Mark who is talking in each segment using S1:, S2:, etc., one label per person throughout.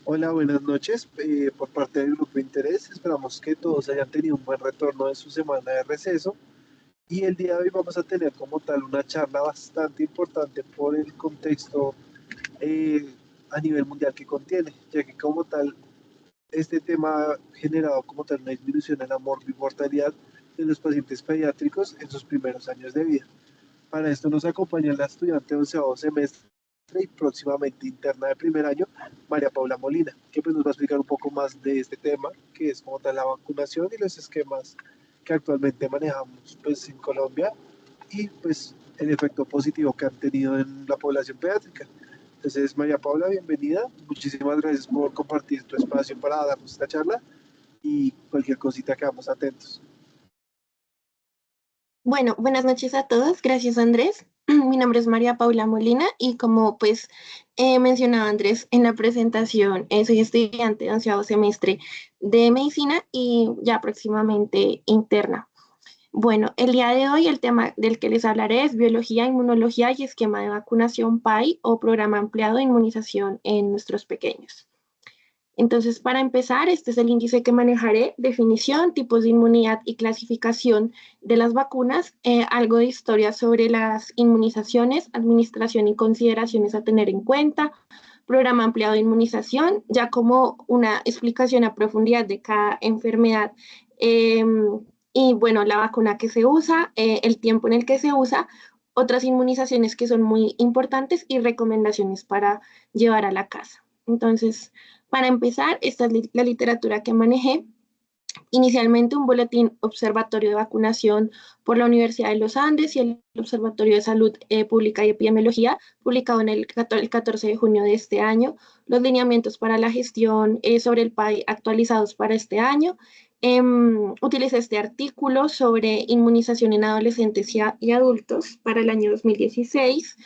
S1: Hola, buenas noches. Por parte del grupo de interés, esperamos que todos hayan tenido un buen retorno de su semana de receso. Y el día de hoy vamos a tener como tal una charla bastante importante por el contexto eh, a nivel mundial que contiene, ya que como tal este tema ha generado como tal una disminución en la mortalidad de los pacientes pediátricos en sus primeros años de vida. Para esto nos acompaña la estudiante de 11º semestre y próximamente interna de primer año, María Paula Molina, que pues nos va a explicar un poco más de este tema, que es como tal la vacunación y los esquemas que actualmente manejamos pues en Colombia y pues el efecto positivo que han tenido en la población pediátrica. Entonces, María Paula, bienvenida. Muchísimas gracias por compartir tu espacio para darnos esta charla y cualquier cosita quedamos atentos.
S2: Bueno, buenas noches a todos. Gracias, Andrés. Mi nombre es María Paula Molina y como pues mencionaba Andrés en la presentación, soy estudiante de 11º semestre de medicina y ya próximamente interna. Bueno, el día de hoy el tema del que les hablaré es biología, inmunología y esquema de vacunación PAI o programa ampliado de inmunización en nuestros pequeños. Entonces, para empezar, este es el índice que manejaré: definición, tipos de inmunidad y clasificación de las vacunas, algo de historia sobre las inmunizaciones, administración y consideraciones a tener en cuenta, programa ampliado de inmunización, ya como una explicación a profundidad de cada enfermedad, eh, y bueno, la vacuna que se usa, el tiempo en el que se usa, otras inmunizaciones que son muy importantes y recomendaciones para llevar a la casa. Entonces, para empezar, esta es la literatura que manejé. Inicialmente un boletín observatorio de vacunación por la Universidad de los Andes y el Observatorio de Salud Pública y Epidemiología, publicado en el 14 de junio de este año, los lineamientos para la gestión sobre el PAI actualizados para este año. Utilicé este artículo sobre inmunización en adolescentes y adultos para el año 2016.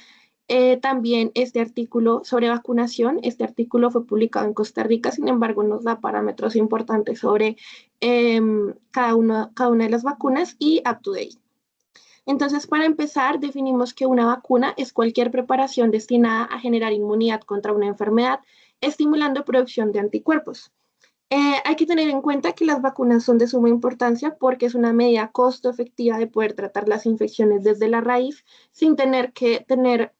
S2: También este artículo sobre vacunación, este artículo fue publicado en Costa Rica, sin embargo nos da parámetros importantes sobre cada una de las vacunas y up to date. Entonces, para empezar, definimos que una vacuna es cualquier preparación destinada a generar inmunidad contra una enfermedad, estimulando producción de anticuerpos. Hay que tener en cuenta que las vacunas son de suma importancia porque es una medida costo efectiva de poder tratar las infecciones desde la raíz sin tener que tener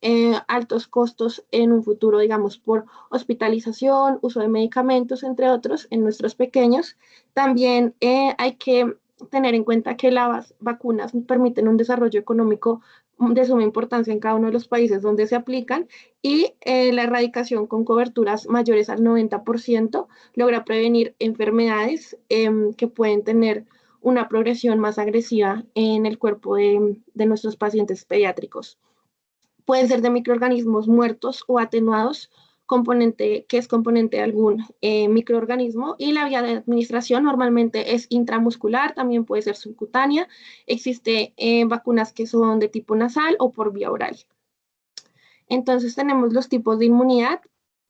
S2: altos costos en un futuro, digamos, por hospitalización, uso de medicamentos, entre otros, en nuestros pequeños. También hay que tener en cuenta que las vacunas permiten un desarrollo económico de suma importancia en cada uno de los países donde se aplican y la erradicación con coberturas mayores al 90% logra prevenir enfermedades que pueden tener una progresión más agresiva en el cuerpo de nuestros pacientes pediátricos. Pueden ser de microorganismos muertos o atenuados, componente, que es componente de algún microorganismo, y la vía de administración normalmente es intramuscular, también puede ser subcutánea. Existe vacunas que son de tipo nasal o por vía oral. Entonces tenemos los tipos de inmunidad.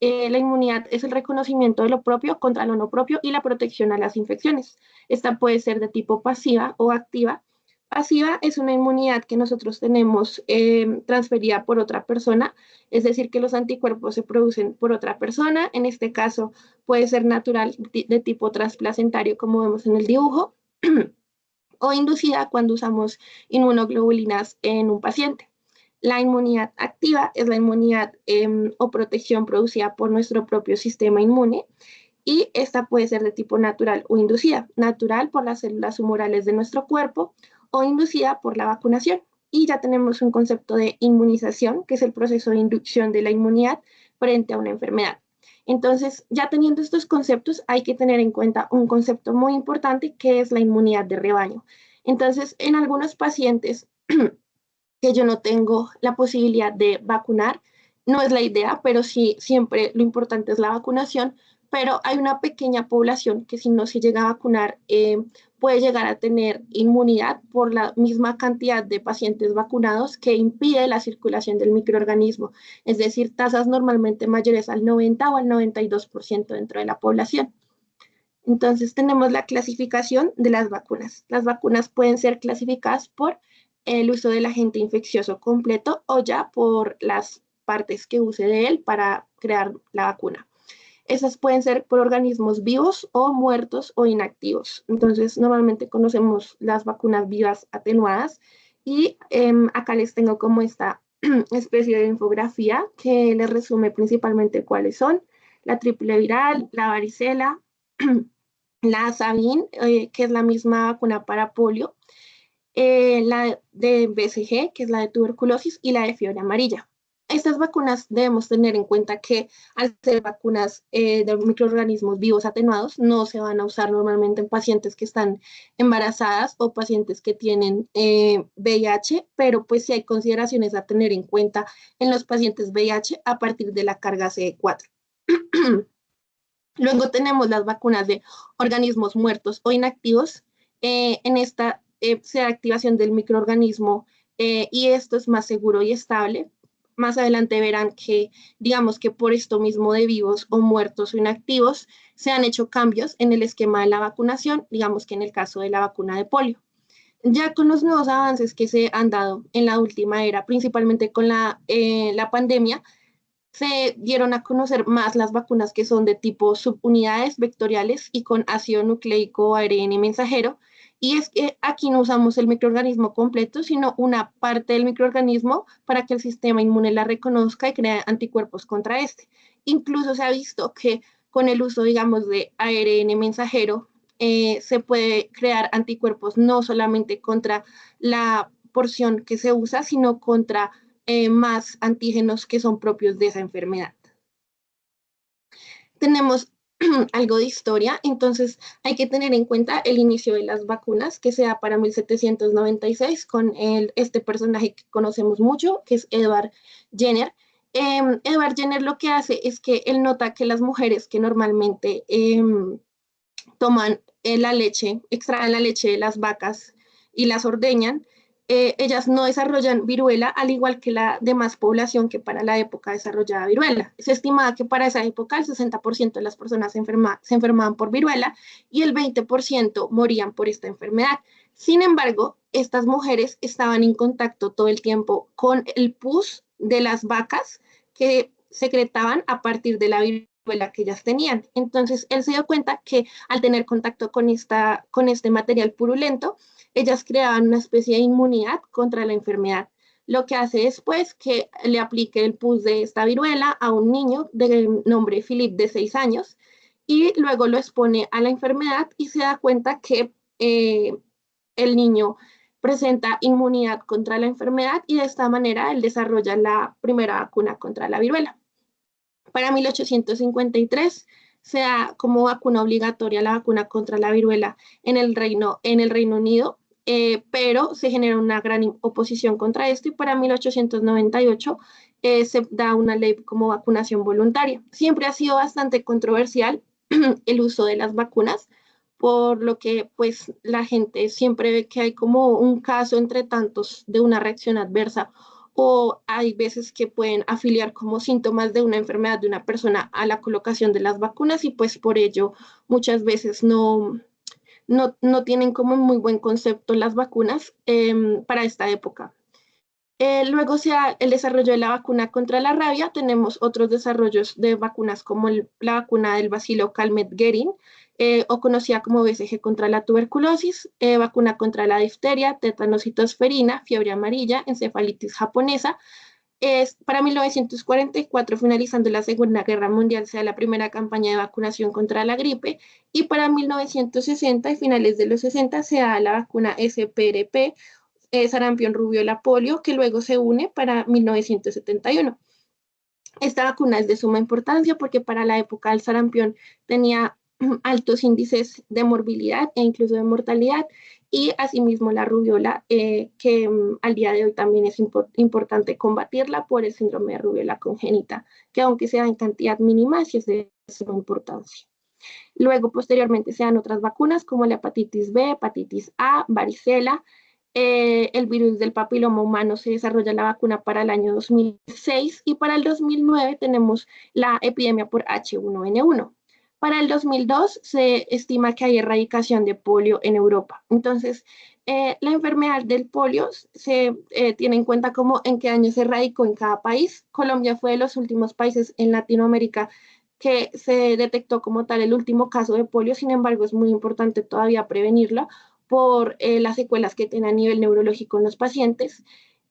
S2: La inmunidad es el reconocimiento de lo propio contra lo no propio y la protección a las infecciones. Esta puede ser de tipo pasiva o activa. Pasiva es una inmunidad que nosotros tenemos transferida por otra persona, es decir, que los anticuerpos se producen por otra persona. En este caso puede ser natural de tipo transplacentario, como vemos en el dibujo, o inducida cuando usamos inmunoglobulinas en un paciente. La inmunidad activa es la inmunidad o protección producida por nuestro propio sistema inmune y esta puede ser de tipo natural o inducida. Natural por las células humorales de nuestro cuerpo o inducida por la vacunación. Y ya tenemos un concepto de inmunización, que es el proceso de inducción de la inmunidad frente a una enfermedad. Entonces, ya teniendo estos conceptos, hay que tener en cuenta un concepto muy importante que es la inmunidad de rebaño. Entonces, en algunos pacientes que yo no tengo la posibilidad de vacunar. No es la idea, pero sí, siempre lo importante es la vacunación. Pero hay una pequeña población que si no se llega a vacunar puede llegar a tener inmunidad por la misma cantidad de pacientes vacunados que impide la circulación del microorganismo, es decir, tasas normalmente mayores al 90 o al 92% dentro de la población. Entonces tenemos la clasificación de las vacunas. Las vacunas pueden ser clasificadas por el uso del agente infeccioso completo o ya por las partes que use de él para crear la vacuna. Esas pueden ser por organismos vivos o muertos o inactivos. Entonces, normalmente conocemos las vacunas vivas atenuadas y acá les tengo como esta especie de infografía que les resume principalmente cuáles son la triple viral, la varicela, la Sabin, que es la misma vacuna para polio, la de BCG, que es la de tuberculosis, y la de fiebre amarilla. Estas vacunas debemos tener en cuenta que al ser vacunas de microorganismos vivos atenuados, no se van a usar normalmente en pacientes que están embarazadas o pacientes que tienen VIH, pero pues sí hay consideraciones a tener en cuenta en los pacientes VIH a partir de la carga CD4. Luego tenemos las vacunas de organismos muertos o inactivos. En esta se da activación del microorganismo y esto es más seguro y estable. Más adelante verán que, digamos que por esto mismo de vivos o muertos o inactivos, se han hecho cambios en el esquema de la vacunación, digamos que en el caso de la vacuna de polio. Ya con los nuevos avances que se han dado en la última era, principalmente con la pandemia, se dieron a conocer más las vacunas que son de tipo subunidades vectoriales y con ácido nucleico ARN mensajero. Y es que aquí no usamos el microorganismo completo, sino una parte del microorganismo para que el sistema inmune la reconozca y crea anticuerpos contra este. Incluso se ha visto que con el uso, digamos, de ARN mensajero, se puede crear anticuerpos no solamente contra la porción que se usa, sino contra más antígenos que son propios de esa enfermedad. Tenemos algo de historia, entonces hay que tener en cuenta el inicio de las vacunas, que se da para 1796 con este personaje que conocemos mucho, que es Edward Jenner. Edward Jenner lo que hace es que él nota que las mujeres que normalmente toman la leche, extraen la leche de las vacas y las ordeñan, ellas no desarrollan viruela, al igual que la demás población que para la época desarrollaba viruela. Se estimaba que para esa época el 60% de las personas se enfermaban por viruela y el 20% morían por esta enfermedad. Sin embargo, estas mujeres estaban en contacto todo el tiempo con el pus de las vacas que secretaban a partir de la viruela que ellas tenían. Entonces, él se dio cuenta que al tener contacto con este material purulento, ellas creaban una especie de inmunidad contra la enfermedad. Lo que hace después que le aplique el pus de esta viruela a un niño de nombre Philip de 6 años y luego lo expone a la enfermedad y se da cuenta que el niño presenta inmunidad contra la enfermedad y de esta manera él desarrolla la primera vacuna contra la viruela. Para 1853 se da como vacuna obligatoria la vacuna contra la viruela en el Reino Unido, pero se genera una gran oposición contra esto y para 1898 se da una ley como vacunación voluntaria. Siempre ha sido bastante controversial el uso de las vacunas, por lo que pues la gente siempre ve que hay como un caso entre tantos de una reacción adversa o hay veces que pueden afiliar como síntomas de una enfermedad de una persona a la colocación de las vacunas y pues por ello muchas veces no tienen como muy buen concepto las vacunas para esta época. Luego sea el desarrollo de la vacuna contra la rabia, tenemos otros desarrollos de vacunas como la vacuna del bacilo Calmette-Guerin, o conocida como BCG contra la tuberculosis, vacuna contra la difteria, tetanocitosferina, fiebre amarilla, encefalitis japonesa. Para 1944, finalizando la Segunda Guerra Mundial, se da la primera campaña de vacunación contra la gripe y para 1960 y finales de los 60 se da la vacuna SPRP, sarampión, rubiola, polio, que luego se une para 1971. Esta vacuna es de suma importancia porque para la época del sarampión tenía altos índices de morbilidad e incluso de mortalidad y asimismo la rubiola, que al día de hoy también es importante combatirla por el síndrome de rubiola congénita, que aunque sea en cantidad mínima, sí es de suma importancia. Luego, posteriormente, se dan otras vacunas como la hepatitis B, hepatitis A, varicela. El virus del papiloma humano se desarrolla la vacuna para el año 2006 y para el 2009 tenemos la epidemia por H1N1. Para el 2002 se estima que hay erradicación de polio en Europa. Entonces, la enfermedad del polio se tiene en cuenta como en qué año se erradicó en cada país. Colombia fue de los últimos países en Latinoamérica que se detectó como tal el último caso de polio. Sin embargo, es muy importante todavía prevenirlo por las secuelas que tiene a nivel neurológico en los pacientes.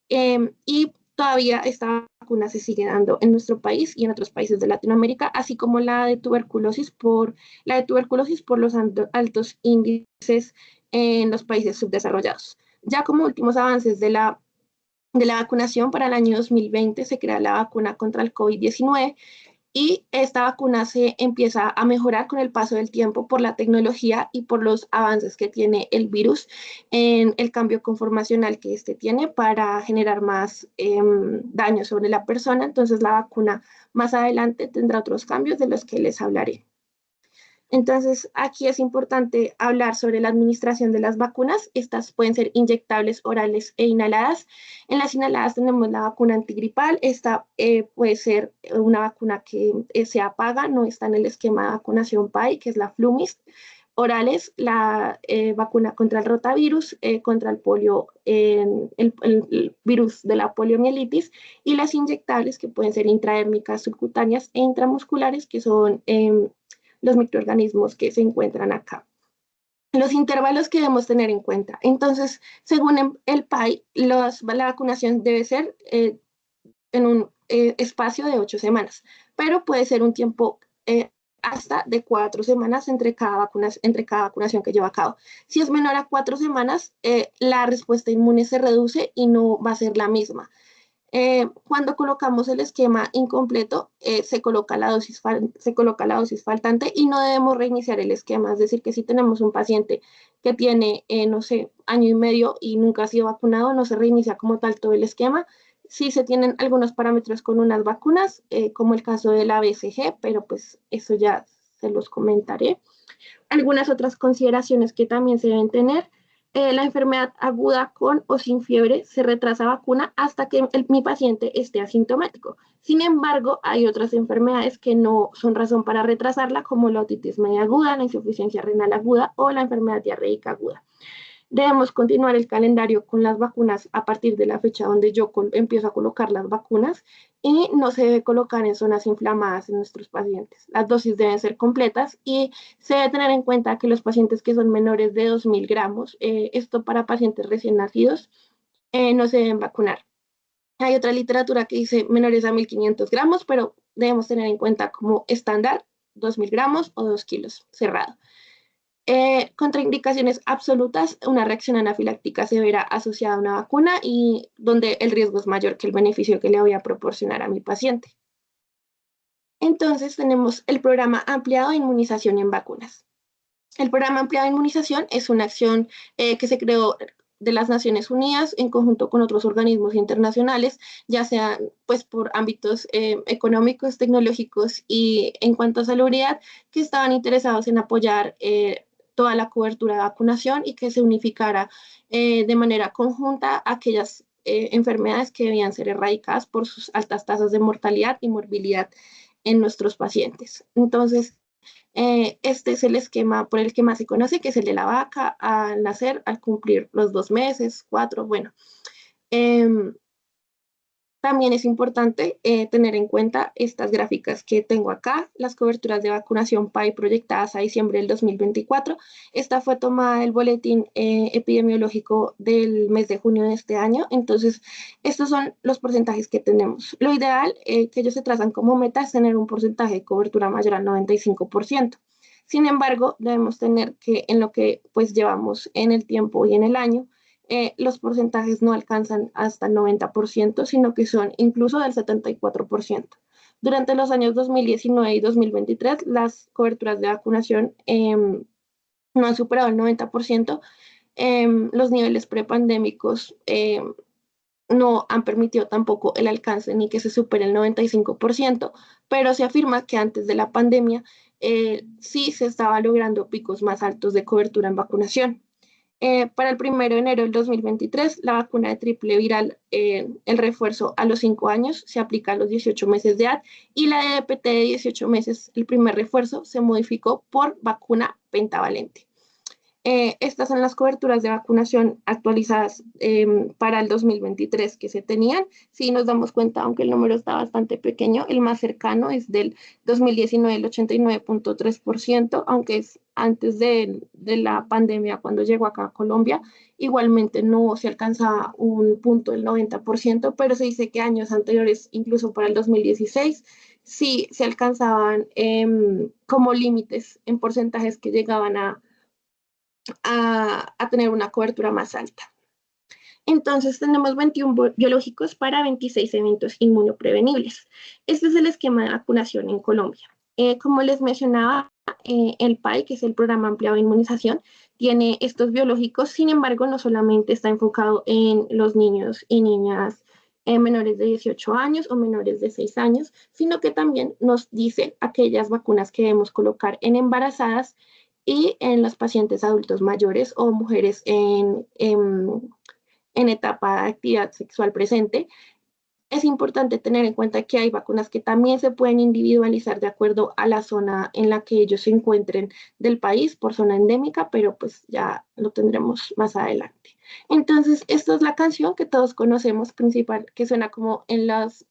S2: Y todavía esta vacuna se sigue dando en nuestro país y en otros países de Latinoamérica, así como la de tuberculosis por los altos índices en los países subdesarrollados. Ya como últimos avances de la vacunación, para el año 2020 se crea la vacuna contra el COVID-19 y esta vacuna se empieza a mejorar con el paso del tiempo por la tecnología y por los avances que tiene el virus en el cambio conformacional que este tiene para generar más daño sobre la persona. Entonces la vacuna más adelante tendrá otros cambios de los que les hablaré. Entonces, aquí es importante hablar sobre la administración de las vacunas. Estas pueden ser inyectables, orales e inhaladas. En las inhaladas tenemos la vacuna antigripal. Esta puede ser una vacuna que se apaga, no está en el esquema de vacunación PAI, que es la Flumist. Orales, la vacuna contra el rotavirus, contra el polio, el virus de la poliomielitis, y las inyectables, que pueden ser intradérmicas, subcutáneas e intramusculares, que son los microorganismos que se encuentran acá. Los intervalos que debemos tener en cuenta. Entonces, según el PAI, la vacunación debe ser en un espacio de 8 semanas, pero puede ser un tiempo hasta de 4 semanas entre cada vacunación que lleva a cabo. Si es menor a 4 semanas, la respuesta inmune se reduce y no va a ser la misma. Cuando colocamos el esquema incompleto, se coloca la dosis faltante y no debemos reiniciar el esquema. Es decir, que si tenemos un paciente que tiene, no sé, año y medio y nunca ha sido vacunado, no se reinicia como tal todo el esquema. Sí se tienen algunos parámetros con unas vacunas, como el caso de la BCG, pero pues eso ya se los comentaré. Algunas otras consideraciones que también se deben tener. La enfermedad aguda con o sin fiebre se retrasa vacuna hasta que mi paciente esté asintomático. Sin embargo, hay otras enfermedades que no son razón para retrasarla, como la otitis media aguda, la insuficiencia renal aguda o la enfermedad diarreica aguda. Debemos continuar el calendario con las vacunas a partir de la fecha donde yo empiezo a colocar las vacunas, y no se debe colocar en zonas inflamadas en nuestros pacientes. Las dosis deben ser completas y se debe tener en cuenta que los pacientes que son menores de 2.000 gramos, esto para pacientes recién nacidos, no se deben vacunar. Hay otra literatura que dice menores a 1.500 gramos, pero debemos tener en cuenta como estándar 2.000 gramos o 2 kilos cerrado. Contraindicaciones absolutas, una reacción anafiláctica severa asociada a una vacuna y donde el riesgo es mayor que el beneficio que le voy a proporcionar a mi paciente. Entonces tenemos el programa ampliado de inmunización en vacunas. El programa ampliado de inmunización es una acción que se creó de las Naciones Unidas en conjunto con otros organismos internacionales, ya sean pues por ámbitos económicos, tecnológicos y en cuanto a salubridad, que estaban interesados en apoyar toda la cobertura de vacunación y que se unificara de manera conjunta aquellas enfermedades que debían ser erradicadas por sus altas tasas de mortalidad y morbilidad en nuestros pacientes. Entonces, este es el esquema por el que más se conoce, que es el de la vaca al nacer, al cumplir los 2 meses, 4, bueno. También es importante tener en cuenta estas gráficas que tengo acá, las coberturas de vacunación PAI proyectadas a diciembre del 2024. Esta fue tomada del boletín epidemiológico del mes de junio de este año. Entonces, estos son los porcentajes que tenemos. Lo ideal que ellos se trazan como meta es tener un porcentaje de cobertura mayor al 95%. Sin embargo, debemos tener que en lo que pues llevamos en el tiempo y en el año, los porcentajes no alcanzan hasta el 90%, sino que son incluso del 74%. Durante los años 2019 y 2023, las coberturas de vacunación no han superado el 90%. Los niveles prepandémicos no han permitido tampoco el alcance ni que se supere el 95%, pero se afirma que antes de la pandemia sí se estaba logrando picos más altos de cobertura en vacunación. Para el 1 de enero del 2023, la vacuna de triple viral, el refuerzo a los 5 años, se aplica a los 18 meses de edad, y la de DPT de 18 meses, el primer refuerzo, se modificó por vacuna pentavalente. Estas son las coberturas de vacunación actualizadas para el 2023 que se tenían. Si nos damos cuenta, aunque el número está bastante pequeño, el más cercano es del 2019, el 89.3%, aunque es antes de la pandemia cuando llegó acá a Colombia. Igualmente no se alcanzaba un punto del 90%, pero se dice que años anteriores, incluso para el 2016, sí se alcanzaban como límites en porcentajes que llegaban a tener una cobertura más alta. Entonces tenemos 21 biológicos para 26 eventos inmunoprevenibles. Este es el esquema de vacunación en Colombia. Como les mencionaba, el PAI, que es el Programa Ampliado de Inmunización, tiene estos biológicos. Sin embargo, no solamente está enfocado en los niños y niñas menores de 18 años o menores de 6 años, sino que también nos dice aquellas vacunas que debemos colocar en embarazadas y en los pacientes adultos mayores o mujeres en etapa de actividad sexual presente. Es importante tener en cuenta que hay vacunas que también se pueden individualizar de acuerdo a la zona en la que ellos se encuentren del país, por zona endémica, pero pues ya lo tendremos más adelante. Entonces, esta es la canción que todos conocemos, principal, que suena como en las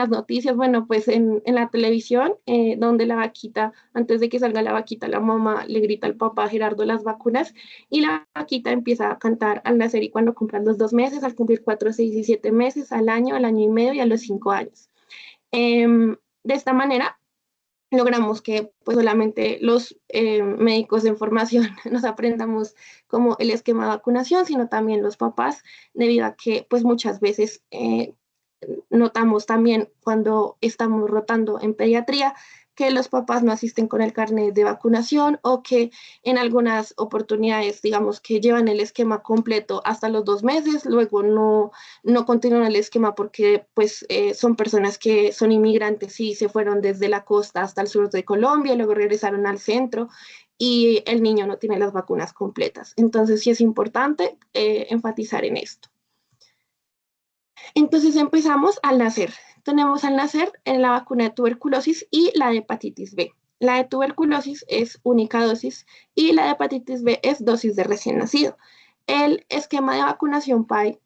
S2: noticias, bueno, pues en la televisión, donde la vaquita, antes de que salga la vaquita, la mamá le grita al papá Gerardo las vacunas y la vaquita empieza a cantar al nacer y cuando cumplan los 2 meses, al cumplir 4, 6 y 7 meses, al año y medio y a los 5 años. De esta manera logramos que pues solamente los médicos de formación nos aprendamos como el esquema de vacunación, sino también los papás, debido a que pues muchas veces notamos también cuando estamos rotando en pediatría que los papás no asisten con el carnet de vacunación o que en algunas oportunidades, digamos que llevan el esquema completo hasta los 2 meses, luego no continúan el esquema porque pues son personas que son inmigrantes y se fueron desde la costa hasta el sur de Colombia, y luego regresaron al centro y el niño no tiene las vacunas completas. Entonces sí es importante enfatizar en esto. Entonces empezamos al nacer. Tenemos al nacer en la vacuna de tuberculosis y la de hepatitis B. La de tuberculosis es única dosis y la de hepatitis B es dosis de recién nacido. El esquema de vacunación PAI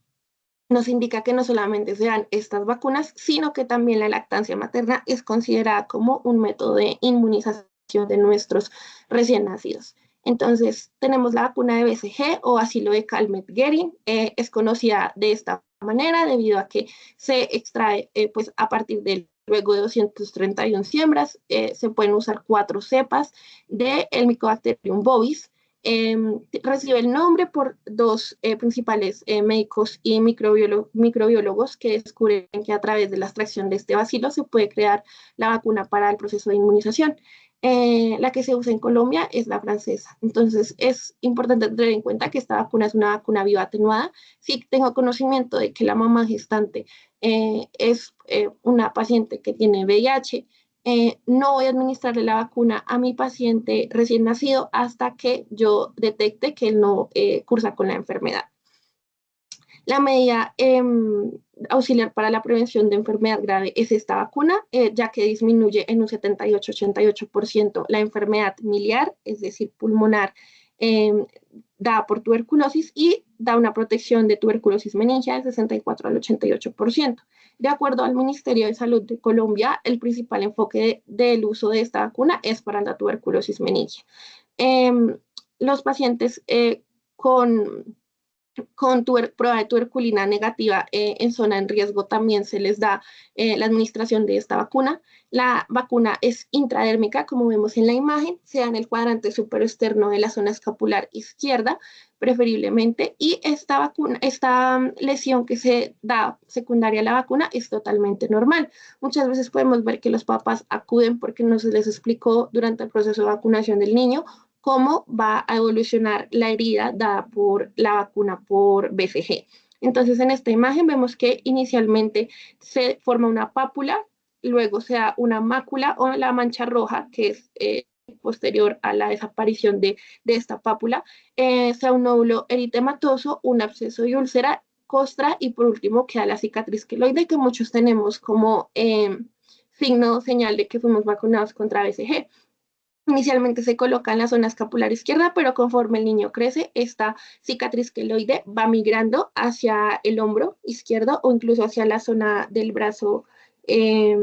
S2: nos indica que no solamente se dan estas vacunas, sino que también la lactancia materna es considerada como un método de inmunización de nuestros recién nacidos. Entonces, tenemos la vacuna de BCG o asilo de Calmette-Guerin, es conocida de esta manera debido a que se extrae pues a partir de luego de 231 siembras, se pueden usar 4 cepas del Mycobacterium bovis. Recibe el nombre por dos principales médicos y microbiólogos que descubren que a través de la extracción de este bacilo se puede crear la vacuna para el proceso de inmunización. La que se usa en Colombia es la francesa. Entonces es importante tener en cuenta que esta vacuna es una vacuna viva atenuada. Si tengo conocimiento de que la mamá gestante es una paciente que tiene VIH, no voy a administrarle la vacuna a mi paciente recién nacido hasta que yo detecte que él no cursa con la enfermedad. La medida auxiliar para la prevención de enfermedad grave es esta vacuna, ya que disminuye en un 78-88% la enfermedad miliar, es decir, pulmonar, dada por tuberculosis y da una protección de tuberculosis meningia del 64 al 88%. De acuerdo al Ministerio de Salud de Colombia, el principal enfoque del uso de esta vacuna es para la tuberculosis meningia. Los pacientes con prueba de tuberculina negativa en zona en riesgo también se les da la administración de esta vacuna. La vacuna es intradérmica, como vemos en la imagen, se da en el cuadrante superexterno de la zona escapular izquierda, preferiblemente, y esta lesión que se da secundaria a la vacuna es totalmente normal. Muchas veces podemos ver que los papás acuden porque no se les explicó durante el proceso de vacunación del niño cómo va a evolucionar la herida dada por la vacuna por BCG. Entonces, en esta imagen vemos que inicialmente se forma una pápula, luego se da una mácula o la mancha roja, que es posterior a la desaparición de esta pápula, se da un nódulo eritematoso, un absceso y úlcera, costra y por último queda la cicatriz queloide que muchos tenemos como signo, señal de que fuimos vacunados contra BCG. Inicialmente se coloca en la zona escapular izquierda, pero conforme el niño crece, esta cicatriz queloide va migrando hacia el hombro izquierdo o incluso hacia la zona del brazo eh,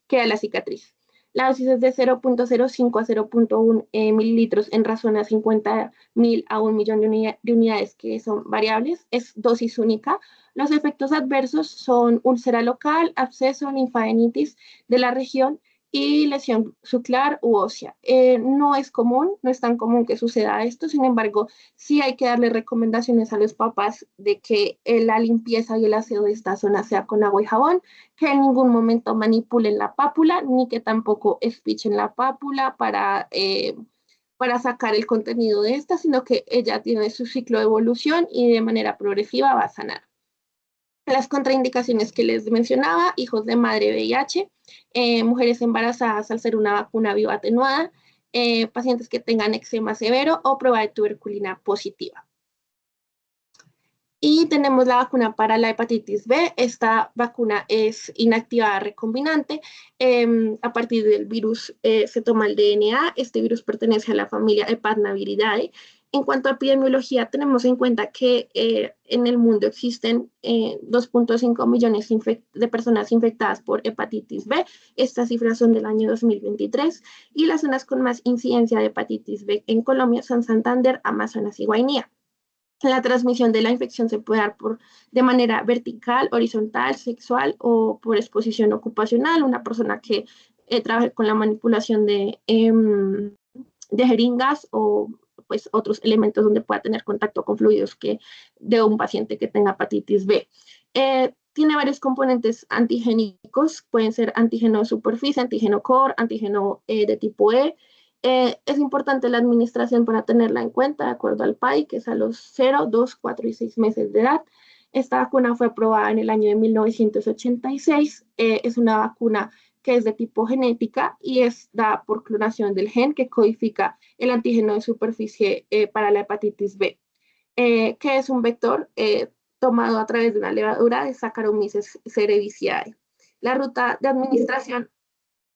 S2: que da la cicatriz. La dosis es de 0,05 a 0,1 mililitros en razón a 50.000 a 1 millón de unidades que son variables. Es dosis única. Los efectos adversos son úlcera local, absceso, linfadenitis de la región y lesión subclar u ósea. No es común, no es tan común que suceda esto, sin embargo, sí hay que darle recomendaciones a los papás de que la limpieza y el aseo de esta zona sea con agua y jabón, que en ningún momento manipulen la pápula, ni que tampoco espichen la pápula para sacar el contenido de esta, sino que ella tiene su ciclo de evolución y de manera progresiva va a sanar. Las contraindicaciones que les mencionaba: hijos de madre VIH, mujeres embarazadas al ser una vacuna bioatenuada, pacientes que tengan eczema severo o prueba de tuberculina positiva. Y tenemos la vacuna para la hepatitis B. Esta vacuna es inactivada recombinante. A partir del virus se toma el DNA. Este virus pertenece a la familia Hepatnaviridae. En cuanto a epidemiología, tenemos en cuenta que en el mundo existen 2,5 millones de personas infectadas por hepatitis B. Estas cifras son del año 2023. Y las zonas con más incidencia de hepatitis B en Colombia son Santander, Amazonas y Guainía. La transmisión de la infección se puede dar de manera vertical, horizontal, sexual o por exposición ocupacional. Una persona que trabaje con la manipulación de jeringas o pues otros elementos donde pueda tener contacto con fluidos de un paciente que tenga hepatitis B. Tiene varios componentes antigénicos, pueden ser antígeno de superficie, antígeno core, antígeno de tipo E. Es importante la administración para tenerla en cuenta, de acuerdo al PAI, que es a los 0, 2, 4 y 6 meses de edad. Esta vacuna fue aprobada en el año de 1986. Es una vacuna que es de tipo genética y es dada por clonación del gen que codifica el antígeno de superficie para la hepatitis B, que es un vector tomado a través de una levadura de Saccharomyces cerevisiae. La ruta de administración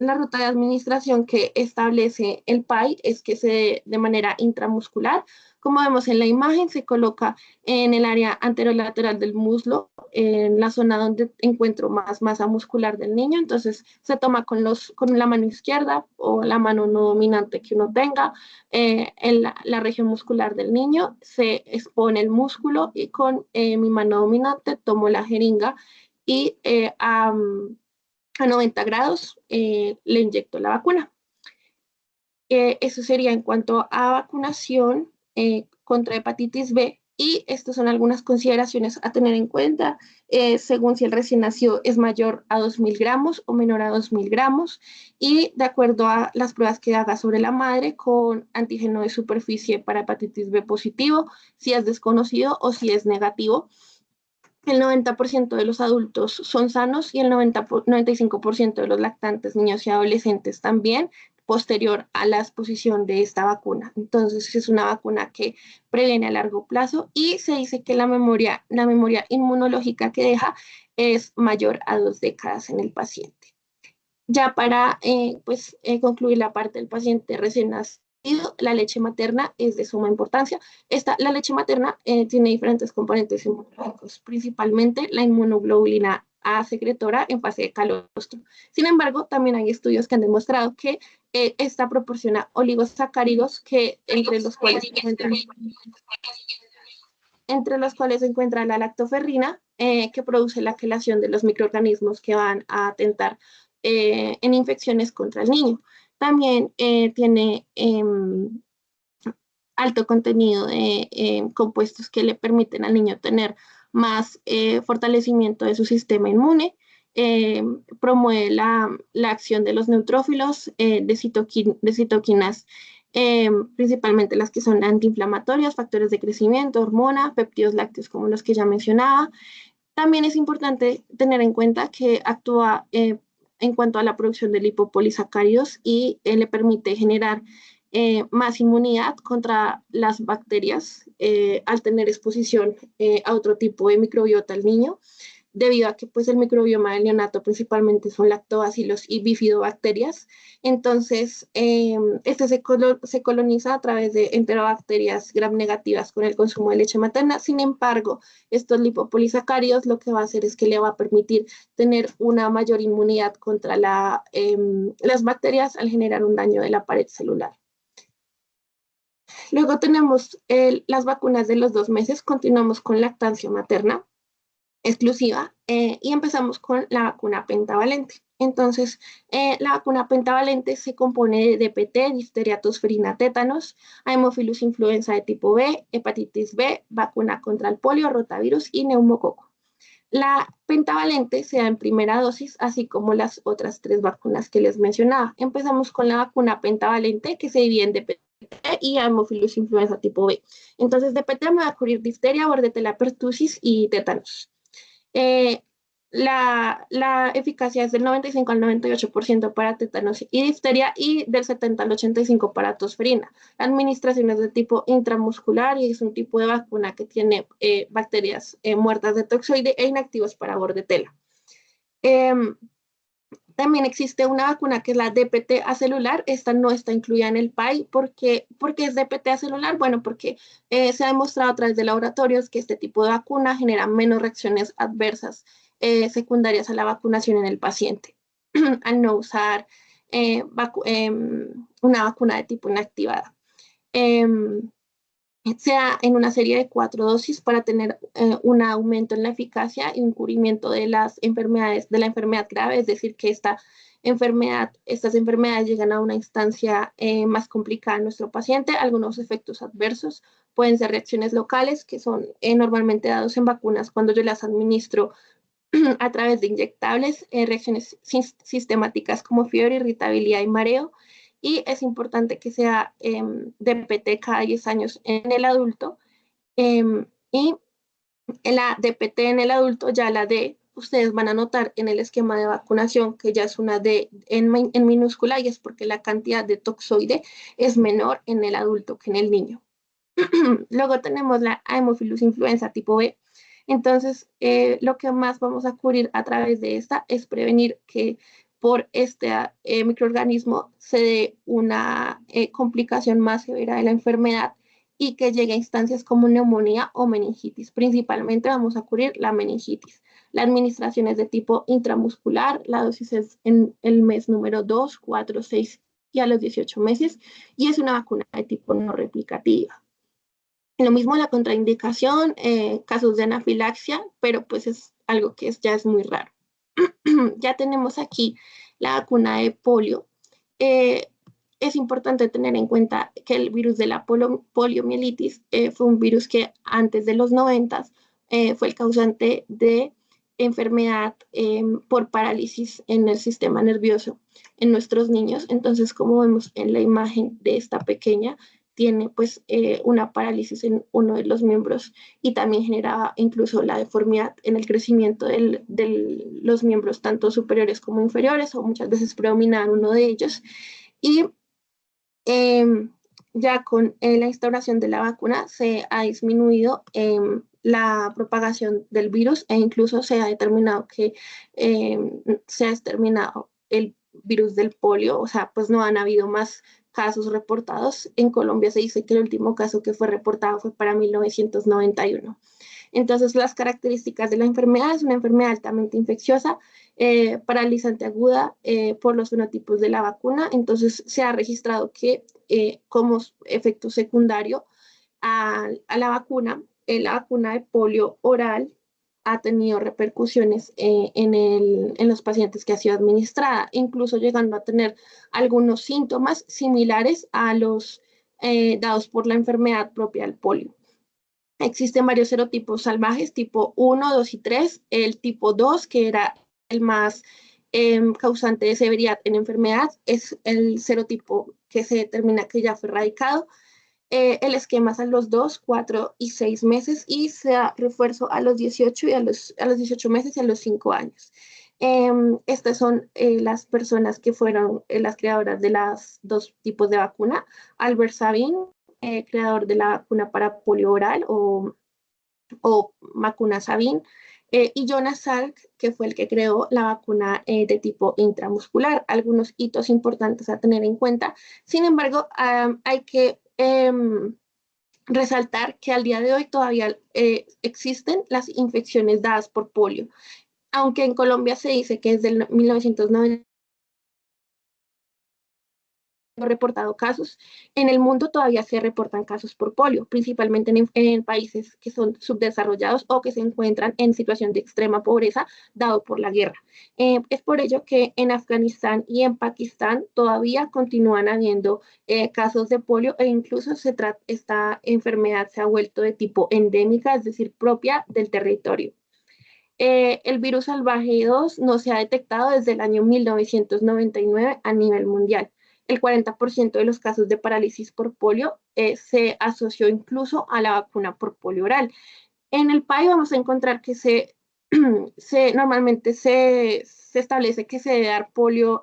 S2: La ruta de administración que establece el PAI es que se dé de manera intramuscular. Como vemos en la imagen, se coloca en el área anterolateral del muslo, en la zona donde encuentro más masa muscular del niño. Entonces se toma con la mano izquierda o la mano no dominante que uno tenga en la región muscular del niño. Se expone el músculo y con mi mano dominante tomo la jeringa y a 90 grados le inyecto la vacuna. Eso sería en cuanto a vacunación contra hepatitis B. Y estas son algunas consideraciones a tener en cuenta, según si el recién nacido es mayor a 2.000 gramos o menor a 2.000 gramos, y de acuerdo a las pruebas que haga sobre la madre con antígeno de superficie para hepatitis B positivo, si es desconocido o si es negativo. El 90% de los adultos son sanos y el 95% de los lactantes, niños y adolescentes también, posterior a la exposición de esta vacuna. Entonces, es una vacuna que previene a largo plazo y se dice que la memoria inmunológica que deja es mayor a 2 décadas en el paciente. Ya para concluir la parte del paciente recién nacido, la leche materna es de suma importancia. La leche materna tiene diferentes componentes inmunológicos, principalmente la inmunoglobulina A secretora en fase de calostro. Sin embargo, también hay estudios que han demostrado que esta proporciona oligosacáridos entre los cuales se encuentra la lactoferrina, que produce la quelación de los microorganismos que van a atentar en infecciones contra el niño. También tiene alto contenido de compuestos que le permiten al niño tener más fortalecimiento de su sistema inmune. Promueve la acción de los neutrófilos, de citoquinas, principalmente las que son antiinflamatorias, factores de crecimiento, hormona, péptidos lácteos como los que ya mencionaba. También es importante tener en cuenta que actúa en cuanto a la producción de lipopolisacáridos y le permite generar más inmunidad contra las bacterias al tener exposición a otro tipo de microbiota al niño. debido a que pues el microbioma del neonato principalmente son lactobacilos y bifidobacterias. Entonces, este se coloniza a través de enterobacterias gram negativas con el consumo de leche materna. Sin embargo, estos lipopolisacáridos lo que va a hacer es que le va a permitir tener una mayor inmunidad contra las bacterias al generar un daño de la pared celular. Luego tenemos las vacunas de los 2 meses, continuamos con lactancia materna exclusiva y empezamos con la vacuna pentavalente. Entonces, la vacuna pentavalente se compone de DPT, difteria, tosferina, tétanos, Haemophilus influenza de tipo B, hepatitis B, vacuna contra el polio, rotavirus y neumococo. La pentavalente se da en primera dosis, así como las otras 3 vacunas que les mencionaba. Empezamos con la vacuna pentavalente, que se divide en DPT y Haemophilus influenza tipo B. Entonces, DPT me va a cubrir difteria, bordetella pertussis y tétanos. Eh, la eficacia es del 95 al 98% para tétanos y difteria y del 70 al 85% para tosferina. La administración es de tipo intramuscular y es un tipo de vacuna que tiene bacterias muertas de toxoide e inactivos para bordetela. También existe una vacuna que es la DPT acelular. Esta no está incluida en el PAI. ¿Por qué es DPT acelular? Bueno, porque se ha demostrado a través de laboratorios que este tipo de vacuna genera menos reacciones adversas secundarias a la vacunación en el paciente al no usar una vacuna de tipo inactivada. Sea en una serie de 4 dosis para tener un aumento en la eficacia y un cubrimiento de las enfermedades, de la enfermedad grave, es decir, que estas enfermedades llegan a una instancia más complicada en nuestro paciente. Algunos efectos adversos pueden ser reacciones locales, que son normalmente dados en vacunas cuando yo las administro a través de inyectables, reacciones sistemáticas como fiebre, irritabilidad y mareo. Y es importante que sea DPT cada 10 años en el adulto. Y en la DPT en el adulto, ya la D, ustedes van a notar en el esquema de vacunación que ya es una D en minúscula y es porque la cantidad de toxoide es menor en el adulto que en el niño. Luego tenemos la Haemophilus influenza tipo B. Entonces, lo que más vamos a cubrir a través de esta es prevenir que por este microorganismo se dé una complicación más severa de la enfermedad y que llegue a instancias como neumonía o meningitis. Principalmente vamos a cubrir la meningitis. La administración es de tipo intramuscular, la dosis es en el mes número 2, 4, 6 y a los 18 meses y es una vacuna de tipo no replicativa. Lo mismo la contraindicación, casos de anafilaxia, pero pues es algo que ya es muy raro. Ya tenemos aquí la vacuna de polio. Es importante tener en cuenta que el virus de la poliomielitis fue un virus que antes de los 90 fue el causante de enfermedad por parálisis en el sistema nervioso en nuestros niños. Entonces, como vemos en la imagen de esta pequeña, tiene pues una parálisis en uno de los miembros y también generaba incluso la deformidad en el crecimiento de los miembros tanto superiores como inferiores o muchas veces predominaban uno de ellos. Y ya con la instauración de la vacuna se ha disminuido la propagación del virus e incluso se ha determinado que se ha exterminado el virus del polio, o sea, pues no han habido más casos reportados. En Colombia se dice que el último caso que fue reportado fue para 1991. Entonces, las características de la enfermedad es una enfermedad altamente infecciosa, paralizante aguda por los fenotipos de la vacuna. Entonces, se ha registrado que como efecto secundario a la vacuna de polio oral ha tenido repercusiones en los pacientes que ha sido administrada, incluso llegando a tener algunos síntomas similares a los dados por la enfermedad propia del polio. Existen varios serotipos salvajes, tipo 1, 2 y 3. El tipo 2, que era el más causante de severidad en enfermedad, es el serotipo que se determina que ya fue erradicado. El esquema es a los 2, 4 y 6 meses y se da refuerzo a los 18 y a los 18 meses y a los 5 años. Estas son las personas que fueron las creadoras de los 2 tipos de vacuna. Albert Sabin, creador de la vacuna para polio oral o vacuna Sabin, y Jonas Salk, que fue el que creó la vacuna de tipo intramuscular. Algunos hitos importantes a tener en cuenta. Sin embargo, hay que resaltar que al día de hoy todavía existen las infecciones dadas por polio, aunque en Colombia se dice que desde el 1990 reportado casos. En el mundo todavía se reportan casos por polio, principalmente en países que son subdesarrollados o que se encuentran en situación de extrema pobreza dado por la guerra. Es por ello que en Afganistán y en Pakistán todavía continúan habiendo casos de polio e incluso esta enfermedad se ha vuelto de tipo endémica, es decir, propia del territorio. El virus salvaje 2 no se ha detectado desde el año 1999 a nivel mundial. El 40% de los casos de parálisis por polio se asoció incluso a la vacuna por polio oral. En el país vamos a encontrar que normalmente se establece que se debe dar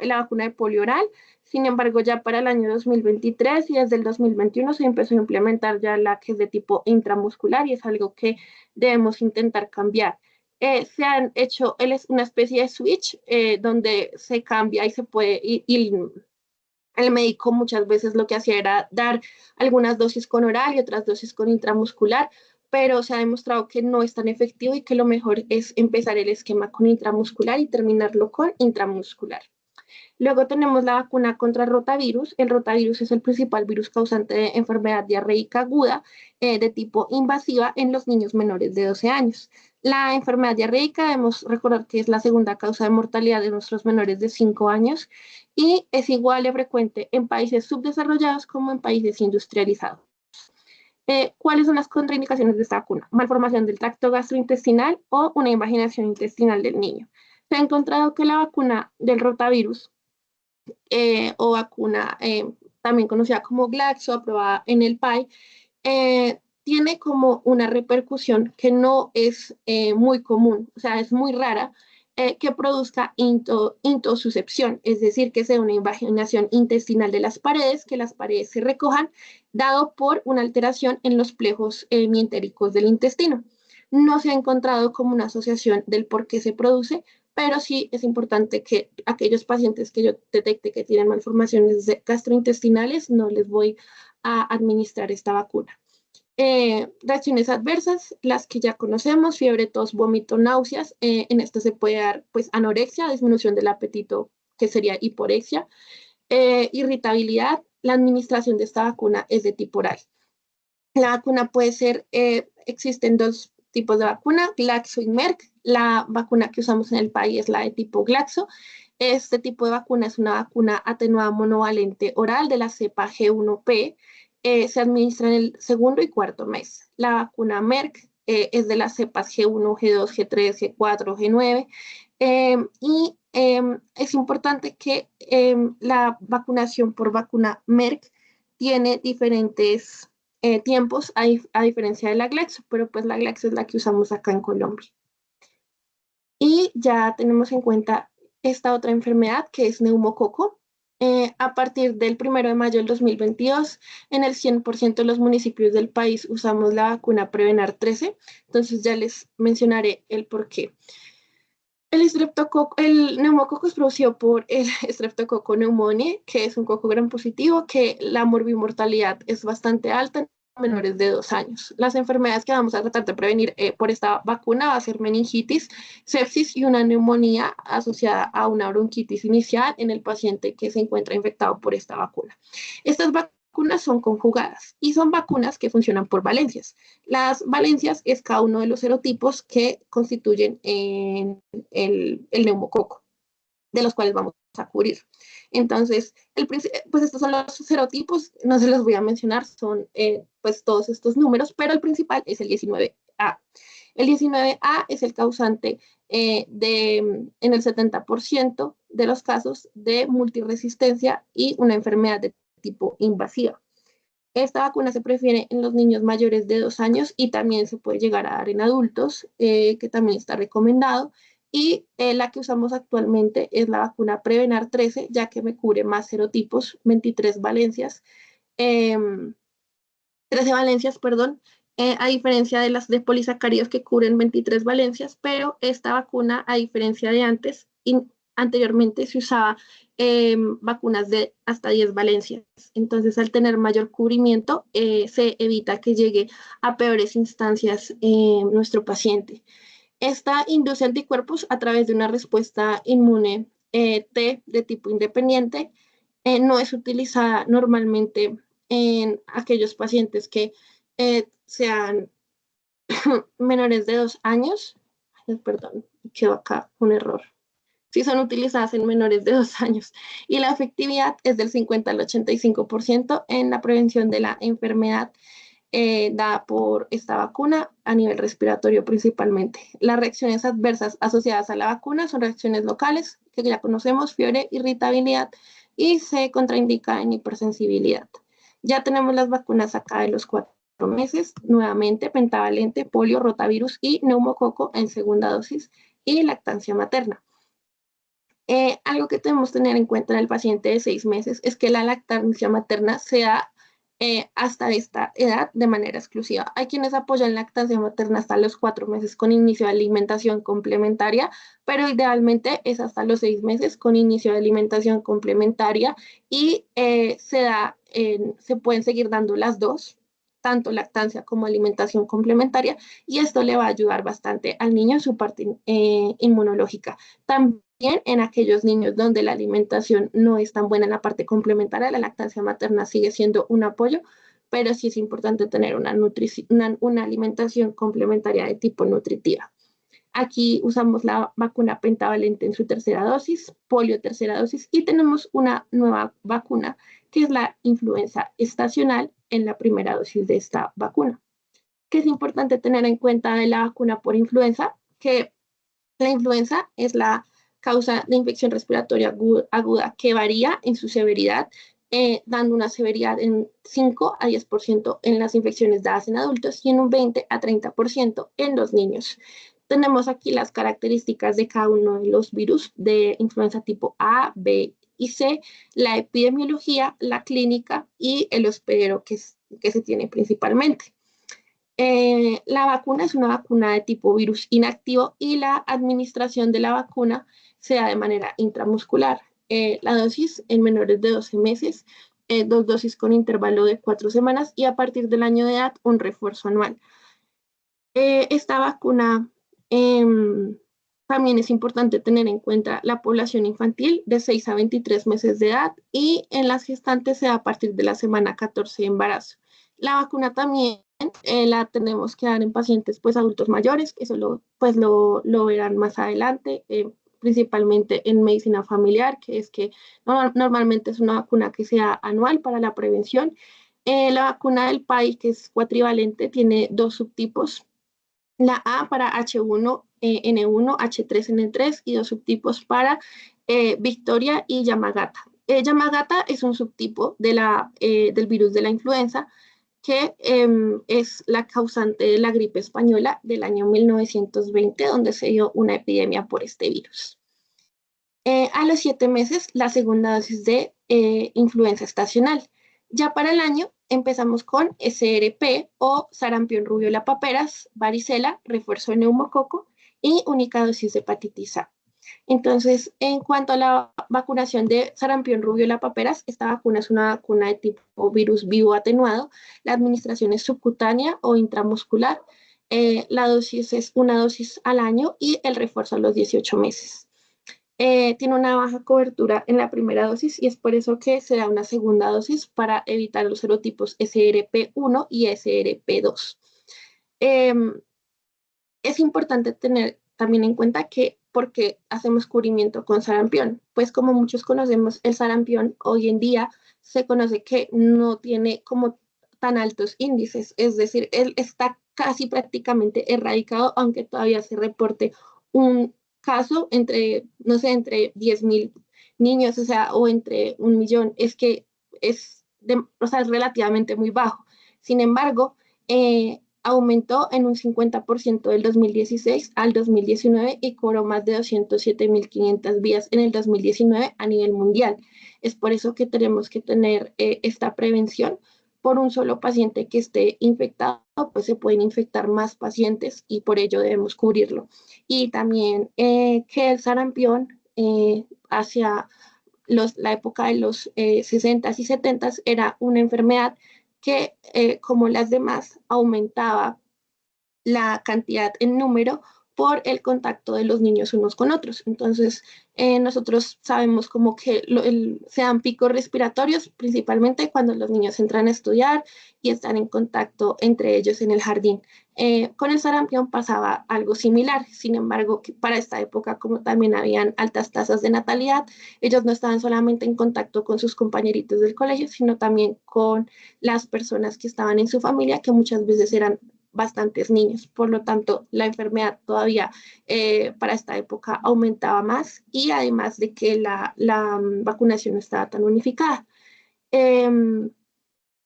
S2: la vacuna de polio oral. Sin embargo, ya para el año 2023 y desde el 2021 se empezó a implementar ya la que es de tipo intramuscular y es algo que debemos intentar cambiar. Se han hecho una especie de switch donde se cambia y se puede, y el médico muchas veces lo que hacía era dar algunas dosis con oral y otras dosis con intramuscular, pero se ha demostrado que no es tan efectivo y que lo mejor es empezar el esquema con intramuscular y terminarlo con intramuscular. Luego tenemos la vacuna contra rotavirus. El rotavirus es el principal virus causante de enfermedad diarreica aguda de tipo invasiva en los niños menores de 12 años. La enfermedad diarreica debemos recordar que es la segunda causa de mortalidad de nuestros menores de 5 años y es igual de frecuente en países subdesarrollados como en países industrializados. ¿Cuáles son las contraindicaciones de esta vacuna? Malformación del tracto gastrointestinal o una invaginación intestinal del niño. Se ha encontrado que la vacuna del rotavirus o vacuna también conocida como Glaxo, aprobada en el PAI, tiene como una repercusión que no es muy común, o sea, es muy rara, que produzca intosuscepción, es decir, que sea una invaginación intestinal de las paredes, que las paredes se recojan, dado por una alteración en los plejos mientéricos del intestino. No se ha encontrado como una asociación del por qué se produce, pero sí es importante que aquellos pacientes que yo detecte que tienen malformaciones gastrointestinales, no les voy a administrar esta vacuna. Reacciones adversas, las que ya conocemos, fiebre, tos, vómito, náuseas. En esto se puede dar pues anorexia, disminución del apetito, que sería hiporexia, irritabilidad. La administración de esta vacuna es de tipo oral. La vacuna puede ser, existen dos tipos de vacuna, Glaxo y Merck. La vacuna que usamos en el país es la de tipo Glaxo. Este tipo de vacuna es una vacuna atenuada monovalente oral de la cepa G1P. Se administra en el segundo y cuarto mes. La vacuna Merck es de las cepas G1, G2, G3, G4, G9. Y es importante que la vacunación por vacuna Merck tiene diferentes tiempos a diferencia de la Glaxo, pero pues la Glaxo es la que usamos acá en Colombia. Y ya tenemos en cuenta esta otra enfermedad que es neumococo. A partir del 1 de mayo del 2022, en el 100% de los municipios del país usamos la vacuna Prevenar 13. Entonces ya les mencionaré el por qué. El neumococo es producido por el Streptococcus pneumoniae, que es un coco gram positivo, que la morbimortalidad es bastante alta en menores de 2 años. Las enfermedades que vamos a tratar de prevenir por esta vacuna va a ser meningitis, sepsis y una neumonía asociada a una bronquitis inicial en el paciente que se encuentra infectado por esta vacuna. Estas vacunas son conjugadas y son vacunas que funcionan por valencias. Las valencias es cada uno de los serotipos que constituyen el neumococo, de los cuales vamos a cubrir. Entonces, pues estos son los serotipos, no se los voy a mencionar, son pues todos estos números, pero el principal es el 19A. El 19A es el causante en el 70% de los casos de multiresistencia y una enfermedad de tipo invasiva. Esta vacuna se prefiere en los niños mayores de 2 años y también se puede llegar a dar en adultos, que también está recomendado. Y la que usamos actualmente es la vacuna Prevenar 13, ya que me cubre más serotipos, 23 valencias, 13 valencias, perdón, a diferencia de las de polisacáridos que cubren 23 valencias, pero esta vacuna, a diferencia de antes, anteriormente se usaba vacunas de hasta 10 valencias. Entonces, al tener mayor cubrimiento, se evita que llegue a peores instancias nuestro paciente. Esta induce anticuerpos a través de una respuesta inmune T de tipo independiente. No es utilizada normalmente en aquellos pacientes que sean menores de 2 años. Ay, perdón, quedó acá un error. Sí son utilizadas en menores de 2 años. Y la efectividad es del 50 al 85% en la prevención de la enfermedad dada por esta vacuna a nivel respiratorio principalmente. Las reacciones adversas asociadas a la vacuna son reacciones locales, que ya conocemos, fiebre, irritabilidad, y se contraindica en hipersensibilidad. Ya tenemos las vacunas acá de los 4 meses, nuevamente pentavalente, polio, rotavirus y neumococo en segunda dosis y lactancia materna. Algo que debemos tener en cuenta en el paciente de 6 meses es que la lactancia materna se da hasta esta edad de manera exclusiva. Hay quienes apoyan lactancia materna hasta los 4 meses con inicio de alimentación complementaria, pero idealmente es hasta los 6 meses con inicio de alimentación complementaria y se pueden seguir dando las dos, tanto lactancia como alimentación complementaria, y esto le va a ayudar bastante al niño en su parte inmunológica. También en aquellos niños donde la alimentación no es tan buena en la parte complementaria, la lactancia materna sigue siendo un apoyo, pero sí es importante tener una alimentación complementaria de tipo nutritiva. Aquí usamos la vacuna pentavalente en su tercera dosis, polio tercera dosis, y tenemos una nueva vacuna que es la influenza estacional en la primera dosis de esta vacuna. ¿Qué es importante tener en cuenta de la vacuna por influenza? Que la influenza es la causa de infección respiratoria aguda que varía en su severidad, dando una severidad en 5 a 10% en las infecciones dadas en adultos y en un 20 a 30% en los niños. Tenemos aquí las características de cada uno de los virus de influenza tipo A, B y C, la epidemiología, la clínica y el hospedero que se tiene principalmente. La vacuna es una vacuna de tipo virus inactivo y la administración de la vacuna se da de manera intramuscular. La dosis en menores de 12 meses, 2 dosis con intervalo de 4 semanas y a partir del año de edad un refuerzo anual. Esta vacuna también es importante tener en cuenta la población infantil de 6 a 23 meses de edad y en las gestantes se da a partir de la semana 14 de embarazo. La vacuna también la tenemos que dar en pacientes pues adultos mayores, que eso lo verán más adelante, principalmente en medicina familiar, que es que normalmente es una vacuna que sea anual para la prevención. La vacuna del PAI, que es cuatrivalente, tiene 2 subtipos. La A para H1N1, H3N3 y 2 subtipos para Victoria y Yamagata. Yamagata es un subtipo del virus de la influenza que es la causante de la gripe española del año 1920, donde se dio una epidemia por este virus. A los 7 meses, la segunda dosis de influenza estacional. Ya para el año empezamos con SRP o sarampión, rubiola, paperas, varicela, refuerzo de neumococo y única dosis de hepatitis A. Entonces, en cuanto a la vacunación de sarampión, rubiola, paperas, esta vacuna es una vacuna de tipo virus vivo atenuado. La administración es subcutánea o intramuscular. La dosis es una dosis al año y el refuerzo a los 18 meses. Tiene una baja cobertura en la primera dosis y es por eso que se da una segunda dosis para evitar los serotipos SRP1 y SRP2. Es importante tener también en cuenta que ¿por qué hacemos cubrimiento con sarampión? Pues como muchos conocemos, el sarampión hoy en día se conoce que no tiene como tan altos índices, es decir, él está casi prácticamente erradicado, aunque todavía se reporte un caso entre, no sé, entre 10.000 niños, o sea, o entre 1.000.000, es que es relativamente muy bajo. Sin embargo, aumentó en un 50% del 2016 al 2019 y cobró más de 207.500 vidas en el 2019 a nivel mundial. Es por eso que tenemos que tener esta prevención, por un solo paciente que esté infectado, pues se pueden infectar más pacientes y por ello debemos cubrirlo. Y también que el sarampión hacia la época de los 60s y 70s era una enfermedad que, como las demás, aumentaba la cantidad en número por el contacto de los niños unos con otros. Entonces, nosotros sabemos como que se dan picos respiratorios, principalmente cuando los niños entran a estudiar y están en contacto entre ellos en el jardín. Con el sarampión pasaba algo similar, sin embargo, para esta época, como también habían altas tasas de natalidad, ellos no estaban solamente en contacto con sus compañeritos del colegio, sino también con las personas que estaban en su familia, que muchas veces eran bastantes niños. Por lo tanto, la enfermedad todavía para esta época aumentaba más y además de que la vacunación no estaba tan unificada. Eh,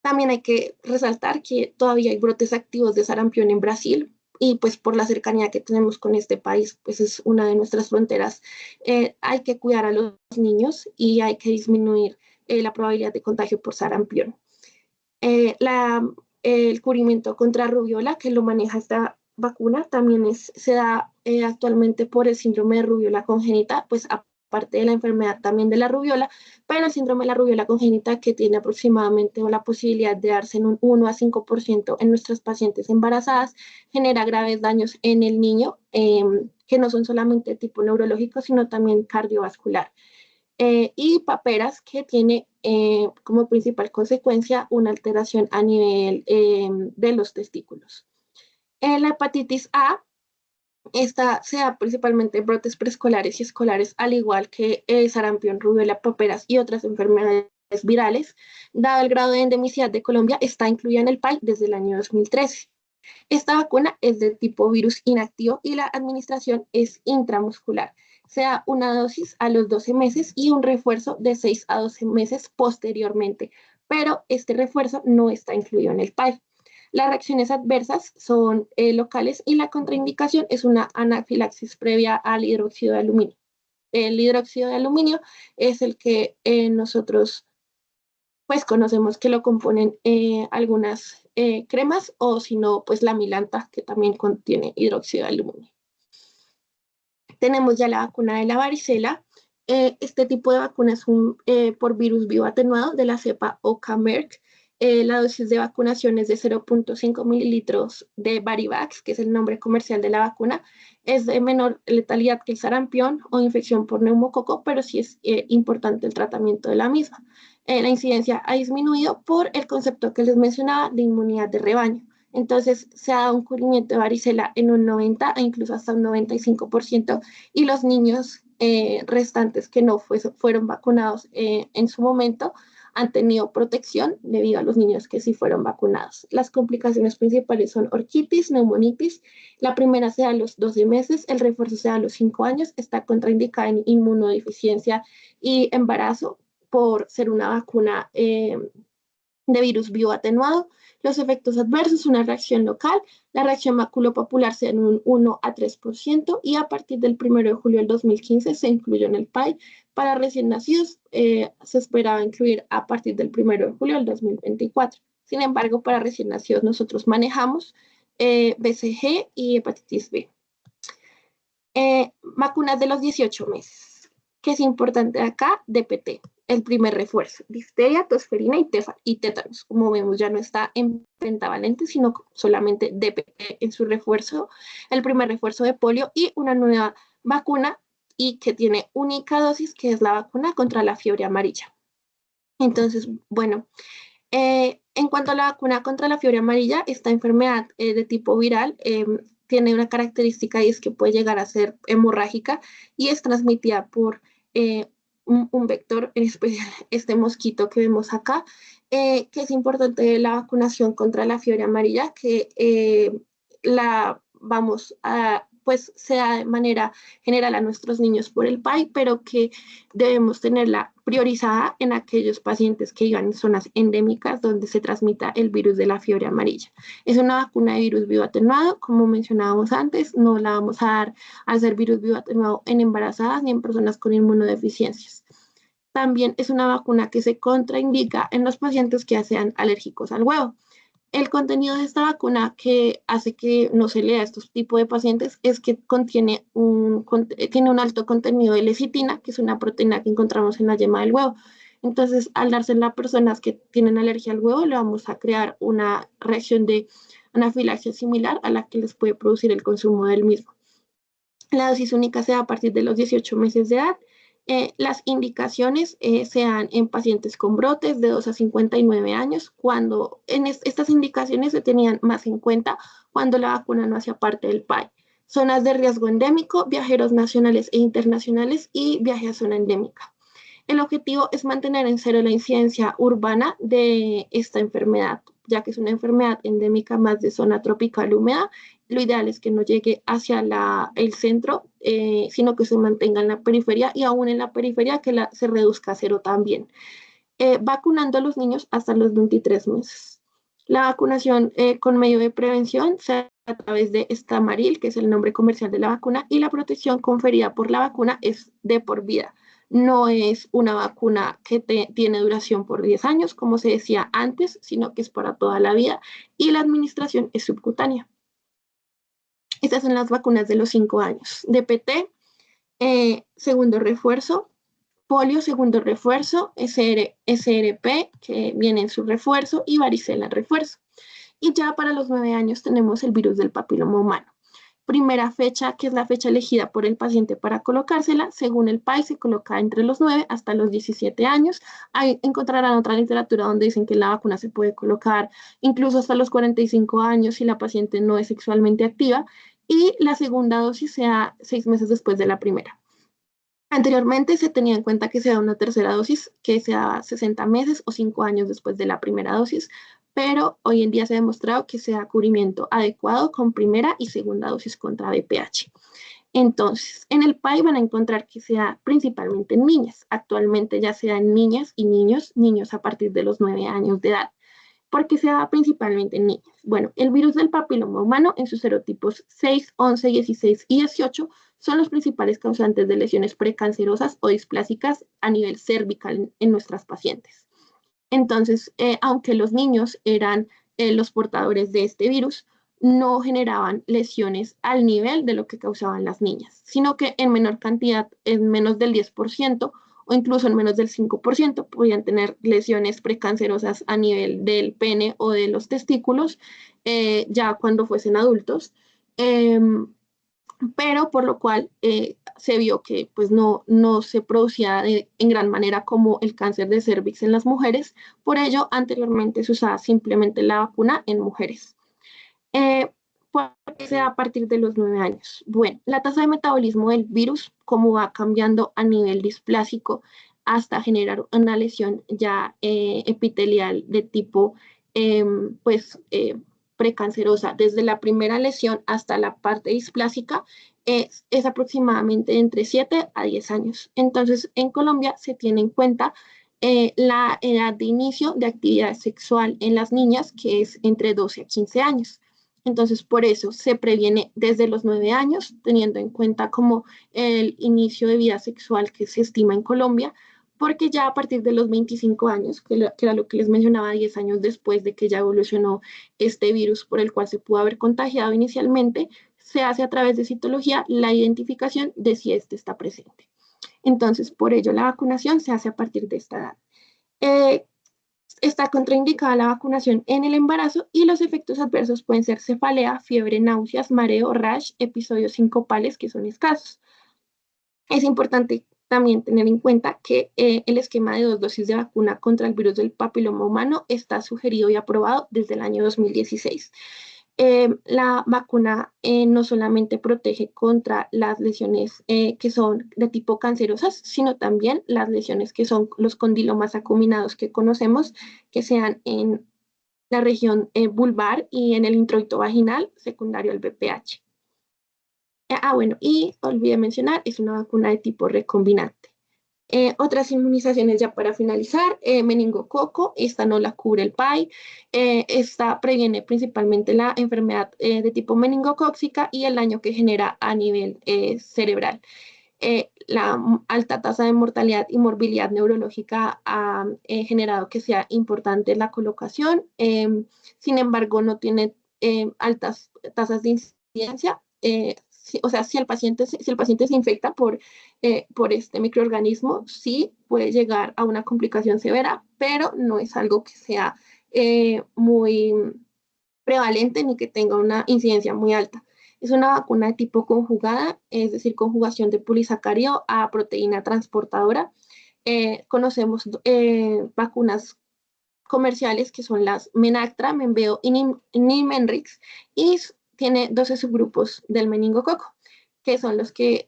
S2: También hay que resaltar que todavía hay brotes activos de sarampión en Brasil y pues por la cercanía que tenemos con este país, pues es una de nuestras fronteras. Hay que cuidar a los niños y hay que disminuir la probabilidad de contagio por sarampión. Eh, la, el cubrimiento contra rubiola, que lo maneja esta vacuna, también se da actualmente por el síndrome de rubiola congénita, pues aparte de la enfermedad también de la rubiola, pero el síndrome de la rubiola congénita, que tiene aproximadamente la posibilidad de darse en un 1 a 5% en nuestras pacientes embarazadas, genera graves daños en el niño, que no son solamente tipo neurológico, sino también cardiovascular. Y paperas, que tiene como principal consecuencia una alteración a nivel de los testículos. La hepatitis A, esta se da principalmente en brotes preescolares y escolares, al igual que sarampión, rubiola, paperas y otras enfermedades virales. Dado el grado de endemicidad de Colombia, está incluida en el PAI desde el año 2013. Esta vacuna es de tipo virus inactivo y la administración es intramuscular. Se da una dosis a los 12 meses y un refuerzo de 6 a 12 meses posteriormente, pero este refuerzo no está incluido en el PAI. Las reacciones adversas son locales y la contraindicación es una anafilaxis previa al hidróxido de aluminio. El hidróxido de aluminio es el que nosotros pues conocemos que lo componen algunas cremas o si no, pues la milanta, que también contiene hidróxido de aluminio. Tenemos ya la vacuna de la varicela. Este tipo de vacuna es por virus vivo atenuado de la cepa Oca-Merck. La dosis de vacunación es de 0.5 mililitros de Varivax, que es el nombre comercial de la vacuna. Es de menor letalidad que el sarampión o infección por neumococo, pero sí es importante el tratamiento de la misma. La incidencia ha disminuido por el concepto que les mencionaba de inmunidad de rebaño. Entonces, se ha dado un cubrimiento de varicela en un 90 e incluso hasta un 95%, y los niños restantes que no fueron vacunados en su momento han tenido protección debido a los niños que sí fueron vacunados. Las complicaciones principales son orquitis, neumonitis. La primera se da a los 12 meses, el refuerzo se da a los 5 años, está contraindicada en inmunodeficiencia y embarazo por ser una vacuna de virus vivo atenuado. Los efectos adversos, una reacción local, la reacción maculopapular se da en un 1 a 3% y a partir del 1 de julio del 2015 se incluyó en el PAI. Para recién nacidos se esperaba incluir a partir del 1 de julio del 2024. Sin embargo, para recién nacidos nosotros manejamos BCG y hepatitis B. Vacunas de los 18 meses. ¿Qué es importante acá? DPT, el primer refuerzo, difteria, tosferina y tétanos. Como vemos, ya no está en pentavalente, sino solamente DPT en su refuerzo, el primer refuerzo de polio y una nueva vacuna y que tiene única dosis, que es la vacuna contra la fiebre amarilla. Entonces, bueno, en cuanto a la vacuna contra la fiebre amarilla, esta enfermedad de tipo viral tiene una característica y es que puede llegar a ser hemorrágica y es transmitida por un vector, en especial este mosquito que vemos acá, que es importante la vacunación contra la fiebre amarilla, que la vamos a, pues se da de manera general a nuestros niños por el PAI, pero que debemos tenerla priorizada en aquellos pacientes que vivan en zonas endémicas donde se transmita el virus de la fiebre amarilla. Es una vacuna de virus vivo atenuado, como mencionábamos antes, no la vamos a dar al ser virus vivo atenuado en embarazadas ni en personas con inmunodeficiencias. también es una vacuna que se contraindica en los pacientes que sean alérgicos al huevo. El contenido de esta vacuna que hace que no se lea a estos tipos de pacientes es que tiene un alto contenido de lecitina, que es una proteína que encontramos en la yema del huevo. Entonces, al dársela a personas que tienen alergia al huevo, le vamos a crear una reacción de anafilaxia similar a la que les puede producir el consumo del mismo. La dosis única se da a partir de los 18 meses de edad. Las indicaciones se dan en pacientes con brotes de 2 a 59 años, cuando estas indicaciones se tenían más en cuenta cuando la vacuna no hacía parte del PAI. Zonas de riesgo endémico, viajeros nacionales e internacionales y viaje a zona endémica. El objetivo es mantener en cero la incidencia urbana de esta enfermedad, ya que es una enfermedad endémica más de zona tropical húmeda. Lo ideal es que no llegue hacia el centro, sino que se mantenga en la periferia y aún en la periferia que se reduzca a cero también. Vacunando a los niños hasta los 23 meses. La vacunación con medio de prevención se hace a través de Estamaril, que es el nombre comercial de la vacuna, y la protección conferida por la vacuna es de por vida. No es una vacuna que tiene duración por 10 años, como se decía antes, sino que es para toda la vida y la administración es subcutánea. Estas son las vacunas de los 5 años. DPT, segundo refuerzo, polio, segundo refuerzo, SRP, que viene en su refuerzo, y varicela en refuerzo. Y ya para los 9 años tenemos el virus del papiloma humano. Primera fecha, que es la fecha elegida por el paciente para colocársela, según el PAI se coloca entre los 9 hasta los 17 años. Ahí encontrarán otra literatura donde dicen que la vacuna se puede colocar incluso hasta los 45 años si la paciente no es sexualmente activa, y la segunda dosis se da 6 meses después de la primera. Anteriormente se tenía en cuenta que se da una tercera dosis que se da 60 meses o 5 años después de la primera dosis, pero hoy en día se ha demostrado que se da cubrimiento adecuado con primera y segunda dosis contra VPH. Entonces, en el PAI van a encontrar que se da principalmente en niñas. Actualmente ya se da en niñas y niños a partir de los 9 años de edad. ¿Por qué se da principalmente en niñas? Bueno, el virus del papiloma humano en sus serotipos 6, 11, 16 y 18 son los principales causantes de lesiones precancerosas o displásicas a nivel cervical en nuestras pacientes. Entonces, aunque los niños eran los portadores de este virus, no generaban lesiones al nivel de lo que causaban las niñas, sino que en menor cantidad, en menos del 10%, o incluso en menos del 5%, podían tener lesiones precancerosas a nivel del pene o de los testículos, ya cuando fuesen adultos. Pero por lo cual se vio que pues no se producía en gran manera como el cáncer de cervix en las mujeres. Por ello, anteriormente se usaba simplemente la vacuna en mujeres. ¿Por qué se da a partir de los 9 años? Bueno, la tasa de metabolismo del virus, como va cambiando a nivel displásico hasta generar una lesión ya epitelial de tipo, precancerosa, desde la primera lesión hasta la parte displásica, es aproximadamente entre 7 a 10 años. Entonces, en Colombia se tiene en cuenta la edad de inicio de actividad sexual en las niñas, que es entre 12 a 15 años. Entonces, por eso se previene desde los 9 años, teniendo en cuenta como el inicio de vida sexual que se estima en Colombia, porque ya a partir de los 25 años, que era lo que les mencionaba, 10 años después de que ya evolucionó este virus por el cual se pudo haber contagiado inicialmente, se hace a través de citología la identificación de si este está presente. Entonces, por ello, la vacunación se hace a partir de esta edad. Está contraindicada la vacunación en el embarazo y los efectos adversos pueden ser cefalea, fiebre, náuseas, mareo, rash, episodios sincopales que son escasos. Es importante también tener en cuenta que el esquema de 2 dosis de vacuna contra el virus del papiloma humano está sugerido y aprobado desde el año 2016. La vacuna no solamente protege contra las lesiones que son de tipo cancerosas, sino también las lesiones que son los condilomas acuminados que conocemos, que sean en la región vulvar y en el introito vaginal secundario al VPH. Bueno, y olvidé mencionar, es una vacuna de tipo recombinante. Otras inmunizaciones ya para finalizar, meningococo, esta no la cubre el PAI, esta previene principalmente la enfermedad de tipo meningocóxica y el daño que genera a nivel cerebral. la alta tasa de mortalidad y morbilidad neurológica ha generado que sea importante la colocación. Sin embargo, no tiene altas tasas de incidencia. O sea, si el paciente se infecta por este microorganismo, sí puede llegar a una complicación severa, pero no es algo que sea muy prevalente ni que tenga una incidencia muy alta. Es una vacuna de tipo conjugada, es decir, conjugación de polisacárido a proteína transportadora. Conocemos vacunas comerciales que son las Menactra, Menveo y Nimenrix, y tiene 12 subgrupos del meningococo, que son los que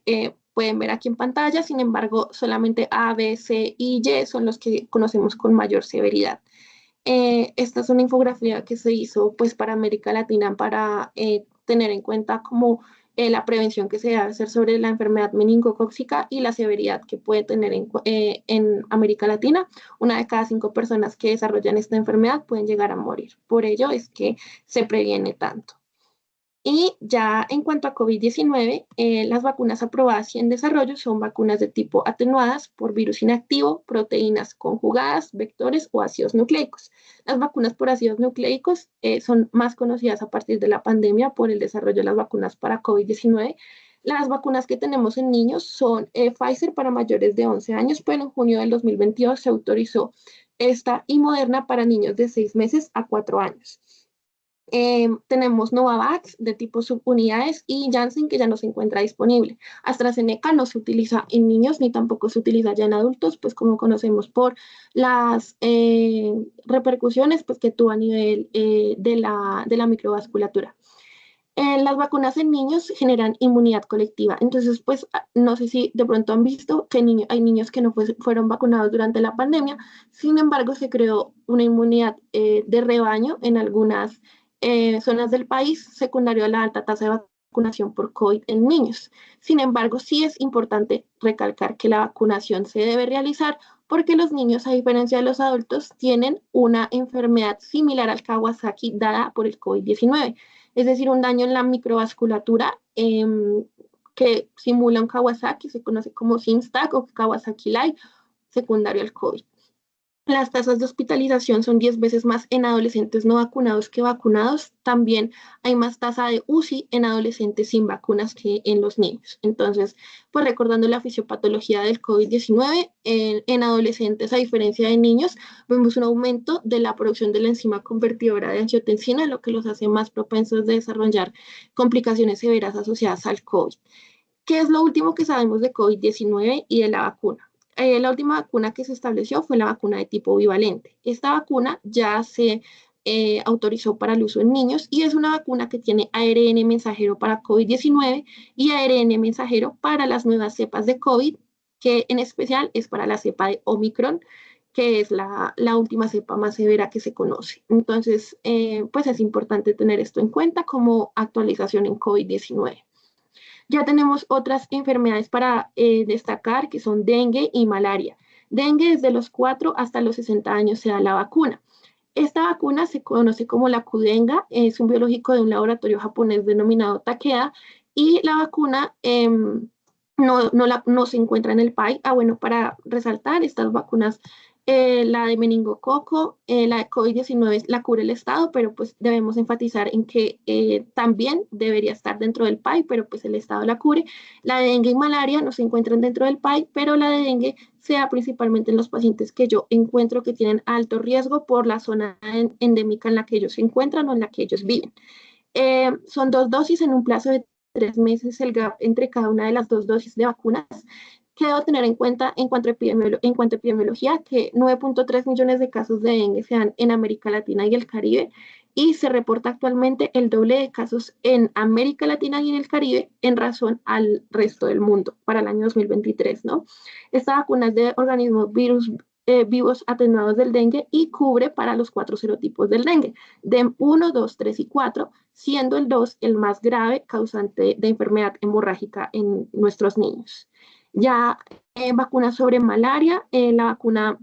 S2: pueden ver aquí en pantalla. Sin embargo, solamente A, B, C y Y son los que conocemos con mayor severidad. Esta es una infografía que se hizo pues para América Latina para tener en cuenta como la prevención que se debe hacer sobre la enfermedad meningocócica y la severidad que puede tener en América Latina. Una de cada 5 personas que desarrollan esta enfermedad pueden llegar a morir. Por ello es que se previene tanto. Y ya en cuanto a COVID-19, las vacunas aprobadas y en desarrollo son vacunas de tipo atenuadas por virus inactivo, proteínas conjugadas, vectores o ácidos nucleicos. Las vacunas por ácidos nucleicos son más conocidas a partir de la pandemia por el desarrollo de las vacunas para COVID-19. Las vacunas que tenemos en niños son Pfizer para mayores de 11 años, pero en junio del 2022 se autorizó esta y Moderna para niños de 6 meses a 4 años. Tenemos Novavax de tipo subunidades y Janssen que ya no se encuentra disponible. AstraZeneca no se utiliza en niños ni tampoco se utiliza ya en adultos, pues como conocemos por las repercusiones pues, que tuvo a nivel de la microvasculatura. Las vacunas en niños generan inmunidad colectiva. Entonces, pues, no sé si de pronto han visto que hay niños que no fueron vacunados durante la pandemia. Sin embargo, se creó una inmunidad de rebaño en algunas zonas del país, secundario a la alta tasa de vacunación por COVID en niños. Sin embargo, sí es importante recalcar que la vacunación se debe realizar porque los niños, a diferencia de los adultos, tienen una enfermedad similar al Kawasaki dada por el COVID-19, es decir, un daño en la microvasculatura que simula un Kawasaki, se conoce como SINSTAC o Kawasaki-Like, secundario al COVID. Las tasas de hospitalización son 10 veces más en adolescentes no vacunados que vacunados. También hay más tasa de UCI en adolescentes sin vacunas que en los niños. Entonces, pues recordando la fisiopatología del COVID-19, en adolescentes, a diferencia de niños, vemos un aumento de la producción de la enzima convertidora de angiotensina, lo que los hace más propensos de desarrollar complicaciones severas asociadas al COVID. ¿Qué es lo último que sabemos de COVID-19 y de la vacuna? La última vacuna que se estableció fue la vacuna de tipo bivalente. Esta vacuna ya se autorizó para el uso en niños y es una vacuna que tiene ARN mensajero para COVID-19 y ARN mensajero para las nuevas cepas de COVID, que en especial es para la cepa de Omicron, que es la última cepa más severa que se conoce. Entonces, pues es importante tener esto en cuenta como actualización en COVID-19. Ya tenemos otras enfermedades para destacar que son dengue y malaria. Dengue desde los 4 hasta los 60 años se da la vacuna. Esta vacuna se conoce como la Qdenga, es un biológico de un laboratorio japonés denominado Takeda y la vacuna no se encuentra en el país. Bueno, para resaltar, estas vacunas, la de meningococo, la de COVID-19 la cubre el Estado, pero pues debemos enfatizar en que también debería estar dentro del PAI, pero pues el Estado la cubre. La de dengue y malaria no se encuentran dentro del PAI, pero la de dengue se da principalmente en los pacientes que yo encuentro que tienen alto riesgo por la zona endémica en la que ellos se encuentran o en la que ellos viven. Son 2 dosis en un plazo de 3 meses el gap entre cada una de las 2 dosis de vacunas. Que debo tener en cuenta en cuanto a epidemiología, que 9.3 millones de casos de dengue se dan en América Latina y el Caribe, y se reporta actualmente el doble de casos en América Latina y en el Caribe en razón al resto del mundo para el año 2023, ¿no? Esta vacuna es de organismos vivos atenuados del dengue y cubre para los 4 serotipos del dengue, DEM 1, 2, 3 y 4, siendo el 2 el más grave causante de enfermedad hemorrágica en nuestros niños. Ya vacunas sobre malaria, la vacuna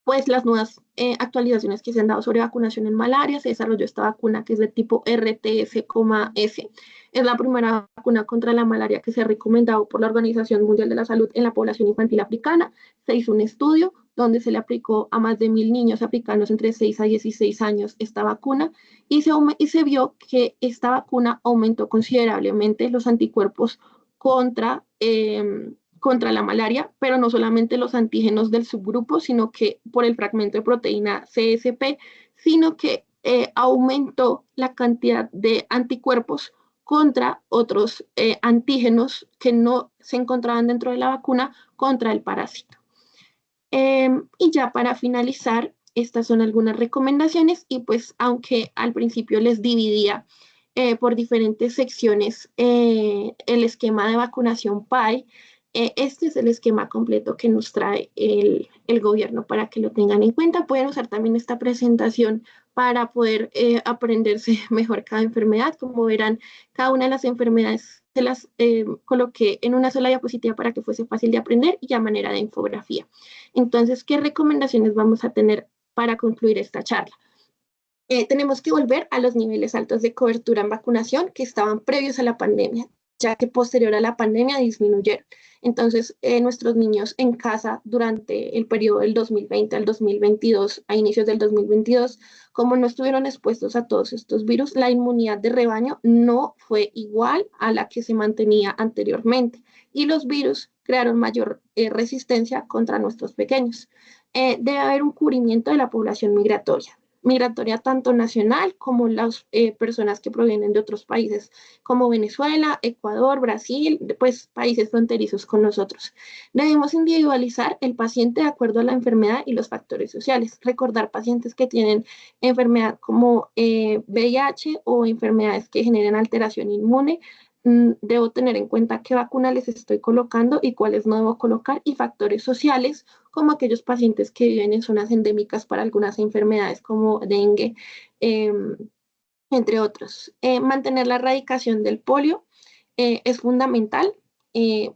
S2: pues las nuevas actualizaciones que se han dado sobre vacunación en malaria. Se desarrolló esta vacuna que es de tipo RTS,S. Es la primera vacuna contra la malaria que se ha recomendado por la Organización Mundial de la Salud en la población infantil africana. Se hizo un estudio donde se le aplicó a más de 1.000 niños africanos entre 6 a 16 años esta vacuna y se vio que esta vacuna aumentó considerablemente los anticuerpos contra la malaria, pero no solamente los antígenos del subgrupo, sino que por el fragmento de proteína CSP, sino que aumentó la cantidad de anticuerpos contra otros antígenos que no se encontraban dentro de la vacuna contra el parásito. Y ya para finalizar, estas son algunas recomendaciones y pues aunque al principio les dividía por diferentes secciones el esquema de vacunación PAI, este es el esquema completo que nos trae el gobierno para que lo tengan en cuenta. Pueden usar también esta presentación para poder aprenderse mejor cada enfermedad. Como verán, cada una de las enfermedades se las coloqué en una sola diapositiva para que fuese fácil de aprender y a manera de infografía. Entonces, ¿qué recomendaciones vamos a tener para concluir esta charla? Tenemos que volver a los niveles altos de cobertura en vacunación que estaban previos a la pandemia, ya que posterior a la pandemia disminuyeron. Entonces, nuestros niños en casa durante el periodo del 2020 al 2022, a inicios del 2022, como no estuvieron expuestos a todos estos virus, la inmunidad de rebaño no fue igual a la que se mantenía anteriormente y los virus crearon mayor resistencia contra nuestros pequeños. Debe haber un cubrimiento de la población migratoria tanto nacional como las personas que provienen de otros países como Venezuela, Ecuador, Brasil, pues países fronterizos con nosotros. Debemos individualizar el paciente de acuerdo a la enfermedad y los factores sociales. Recordar pacientes que tienen enfermedad como VIH o enfermedades que generen alteración inmune. Debo tener en cuenta qué vacuna les estoy colocando y cuáles no debo colocar y factores sociales como aquellos pacientes que viven en zonas endémicas para algunas enfermedades como dengue, eh, entre otros. Mantener la erradicación del polio es fundamental, eh,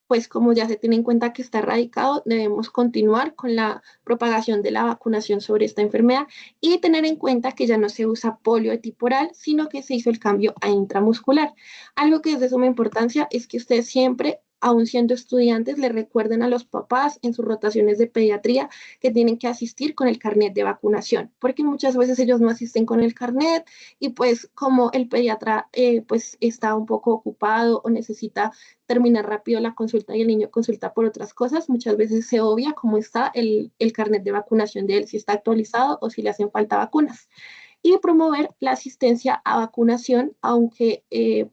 S2: pues como ya se tiene en cuenta que está erradicado, debemos continuar con la propagación de la vacunación sobre esta enfermedad y tener en cuenta que ya no se usa polio de tipo oral, sino que se hizo el cambio a intramuscular. Algo que es de suma importancia es que ustedes siempre, aun siendo estudiantes, le recuerden a los papás en sus rotaciones de pediatría que tienen que asistir con el carnet de vacunación, porque muchas veces ellos no asisten con el carnet y pues como el pediatra pues está un poco ocupado o necesita terminar rápido la consulta y el niño consulta por otras cosas, muchas veces se obvia cómo está el carnet de vacunación de él, si está actualizado o si le hacen falta vacunas. Y promover la asistencia a vacunación, aunque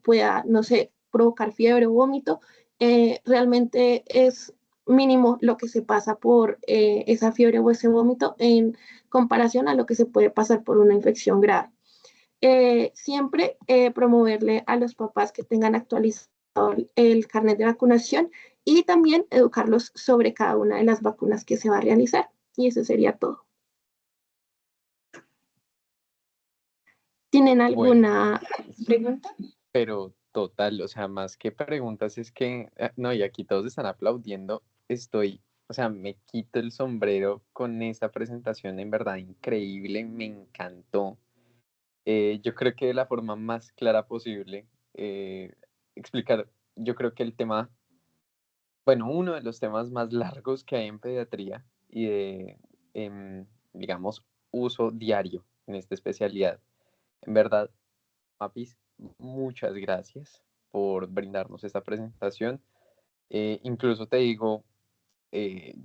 S2: pueda, no sé, provocar fiebre o vómito, realmente es mínimo lo que se pasa por esa fiebre o ese vómito en comparación a lo que se puede pasar por una infección grave. Siempre promoverle a los papás que tengan actualizado el carnet de vacunación y también educarlos sobre cada una de las vacunas que se va a realizar. Y eso sería todo. ¿Tienen
S3: Bueno,
S2: alguna pregunta?
S3: pero total, o sea, más que preguntas es que, no, y aquí todos están aplaudiendo, o sea, me quito el sombrero con esta presentación, en verdad increíble, me encantó. Yo creo que de la forma más clara posible, explicar, yo creo que el tema, bueno, uno de los temas más largos que hay en pediatría y de, digamos, uso diario en esta especialidad. En verdad, Mapis, muchas gracias por brindarnos esta presentación. Incluso te digo,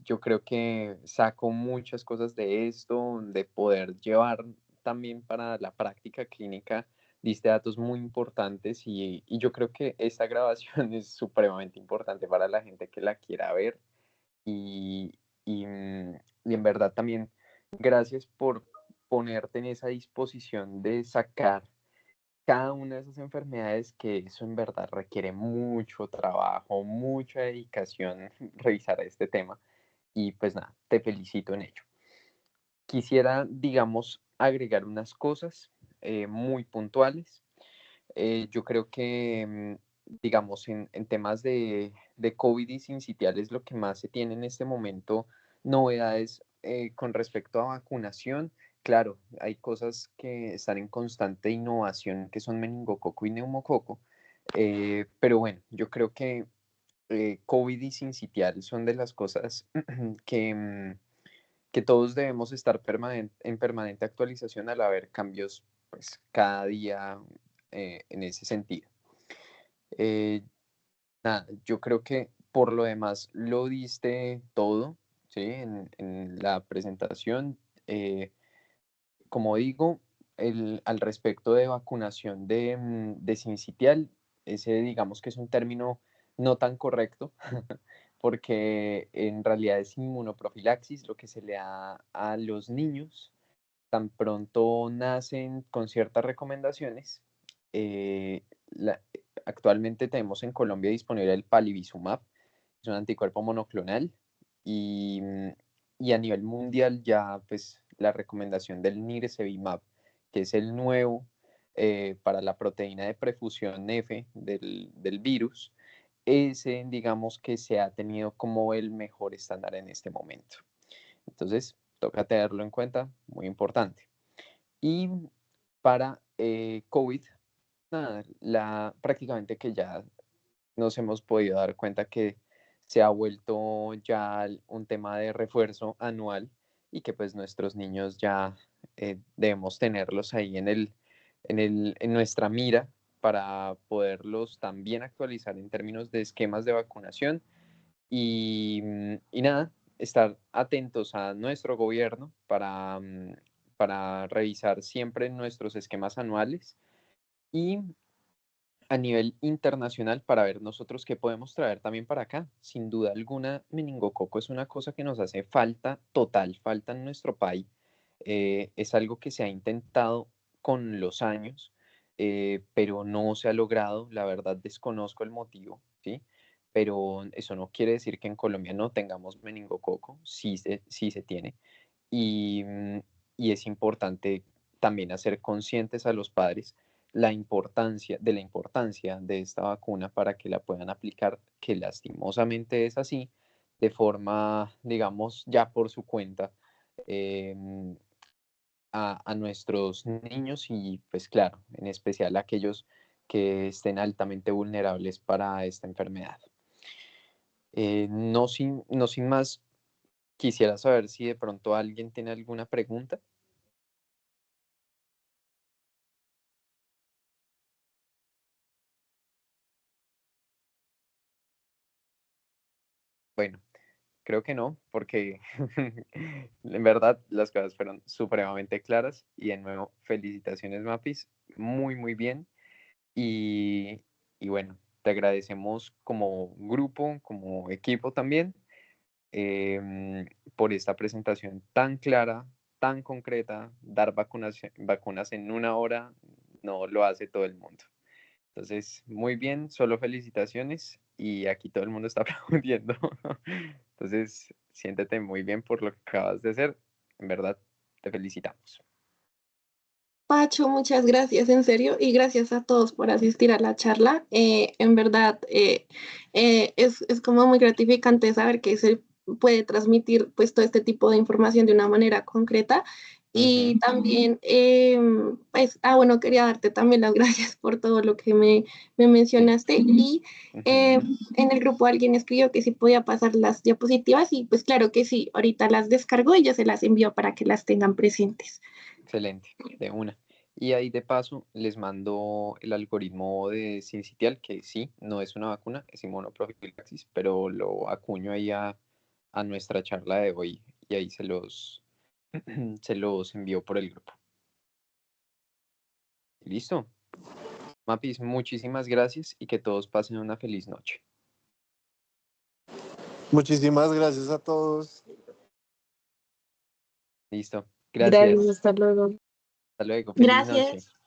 S3: yo creo que saco muchas cosas de esto, de poder llevar también para la práctica clínica. Diste datos muy importantes y yo creo que esta grabación es supremamente importante para la gente que la quiera ver y, y en verdad también gracias por ponerte en esa disposición de sacar cada una de esas enfermedades que eso en verdad requiere mucho trabajo, mucha dedicación revisar este tema y pues nada, te felicito en ello. Quisiera, digamos, agregar unas cosas muy puntuales. Yo creo que, digamos, en temas de COVID y sincitiales, lo que más se tiene en este momento, novedades con respecto a vacunación, claro, hay cosas que están en constante innovación que son meningococo y neumococo, pero bueno, yo creo que COVID y sincitial son de las cosas que, que todos debemos estar en permanente actualización al haber cambios pues, cada día en ese sentido. Eh, Nada, yo creo que por lo demás lo diste todo, ¿sí? En la presentación. Como digo, al respecto de vacunación de sincitial, ese digamos que es un término no tan correcto, porque en realidad es inmunoprofilaxis, lo que se le da a los niños tan pronto nacen con ciertas recomendaciones. eh, la- Actualmente tenemos en Colombia disponible el palivizumab, es un anticuerpo monoclonal, y, y a nivel mundial ya pues la recomendación del nirsevimab, que es el nuevo para la proteína de prefusión F del virus, ese digamos que se ha tenido como el mejor estándar en este momento. Entonces, toca tenerlo en cuenta, muy importante. Y para COVID, nada, prácticamente que ya nos hemos podido dar cuenta que se ha vuelto ya un tema de refuerzo anual y que pues nuestros niños ya debemos tenerlos ahí en nuestra mira para poderlos también actualizar en términos de esquemas de vacunación y nada, estar atentos a nuestro gobierno para revisar siempre nuestros esquemas anuales y a nivel internacional para ver nosotros qué podemos traer también para acá. Sin duda alguna, meningococo es una cosa que nos hace falta, total falta en nuestro país. Es algo que se ha intentado con los años, pero no se ha logrado. La verdad desconozco el motivo, ¿sí? Pero eso no quiere decir que en Colombia no tengamos meningococo, sí se tiene. Y, y es importante también hacer conscientes a los padres la importancia de esta vacuna para que la puedan aplicar, que lastimosamente es así, de forma, digamos, ya por su cuenta, em, a nuestros niños y, pues claro, en especial a aquellos que estén altamente vulnerables para esta enfermedad. No sin más, quisiera saber si de pronto alguien tiene alguna pregunta. Bueno, creo que no, porque en verdad las cosas fueron supremamente claras y de nuevo, felicitaciones Mapis, muy, muy bien. Y, y bueno, te agradecemos como grupo, como equipo también, por esta presentación tan clara, tan concreta. Dar vacunas en una hora no lo hace todo el mundo. Entonces, muy bien, solo felicitaciones y aquí todo el mundo está aplaudiendo. Entonces, siéntete muy bien por lo que acabas de hacer. En verdad, te felicitamos.
S2: Pacho, muchas gracias, en serio, y gracias a todos por asistir a la charla. En verdad, es como muy gratificante saber que se puede transmitir pues todo este tipo de información de una manera concreta.
S3: Ujú,
S2: Y también, pues, bueno, quería darte también las gracias por todo lo que me
S3: sí.
S2: mencionaste. Y
S3: Ujú,
S2: en el grupo alguien escribió que si podía pasar las diapositivas y pues claro que sí, ahorita las descargo y ya se las envío para que las tengan presentes.
S3: excelente, de una. Y ahí de paso les mando el algoritmo de Sincitial, que sí, no es una vacuna, es inmunoprofilaxis, pero lo acuño ahí a nuestra charla de hoy y ahí se los envío por el grupo. ¿Listo? Mapis, muchísimas gracias y que todos pasen una feliz noche.
S1: Muchísimas gracias a todos.
S3: Listo.
S4: Gracias,
S3: Gracias.
S4: hasta luego.
S3: Hasta luego. Feliz noche.
S2: Gracias.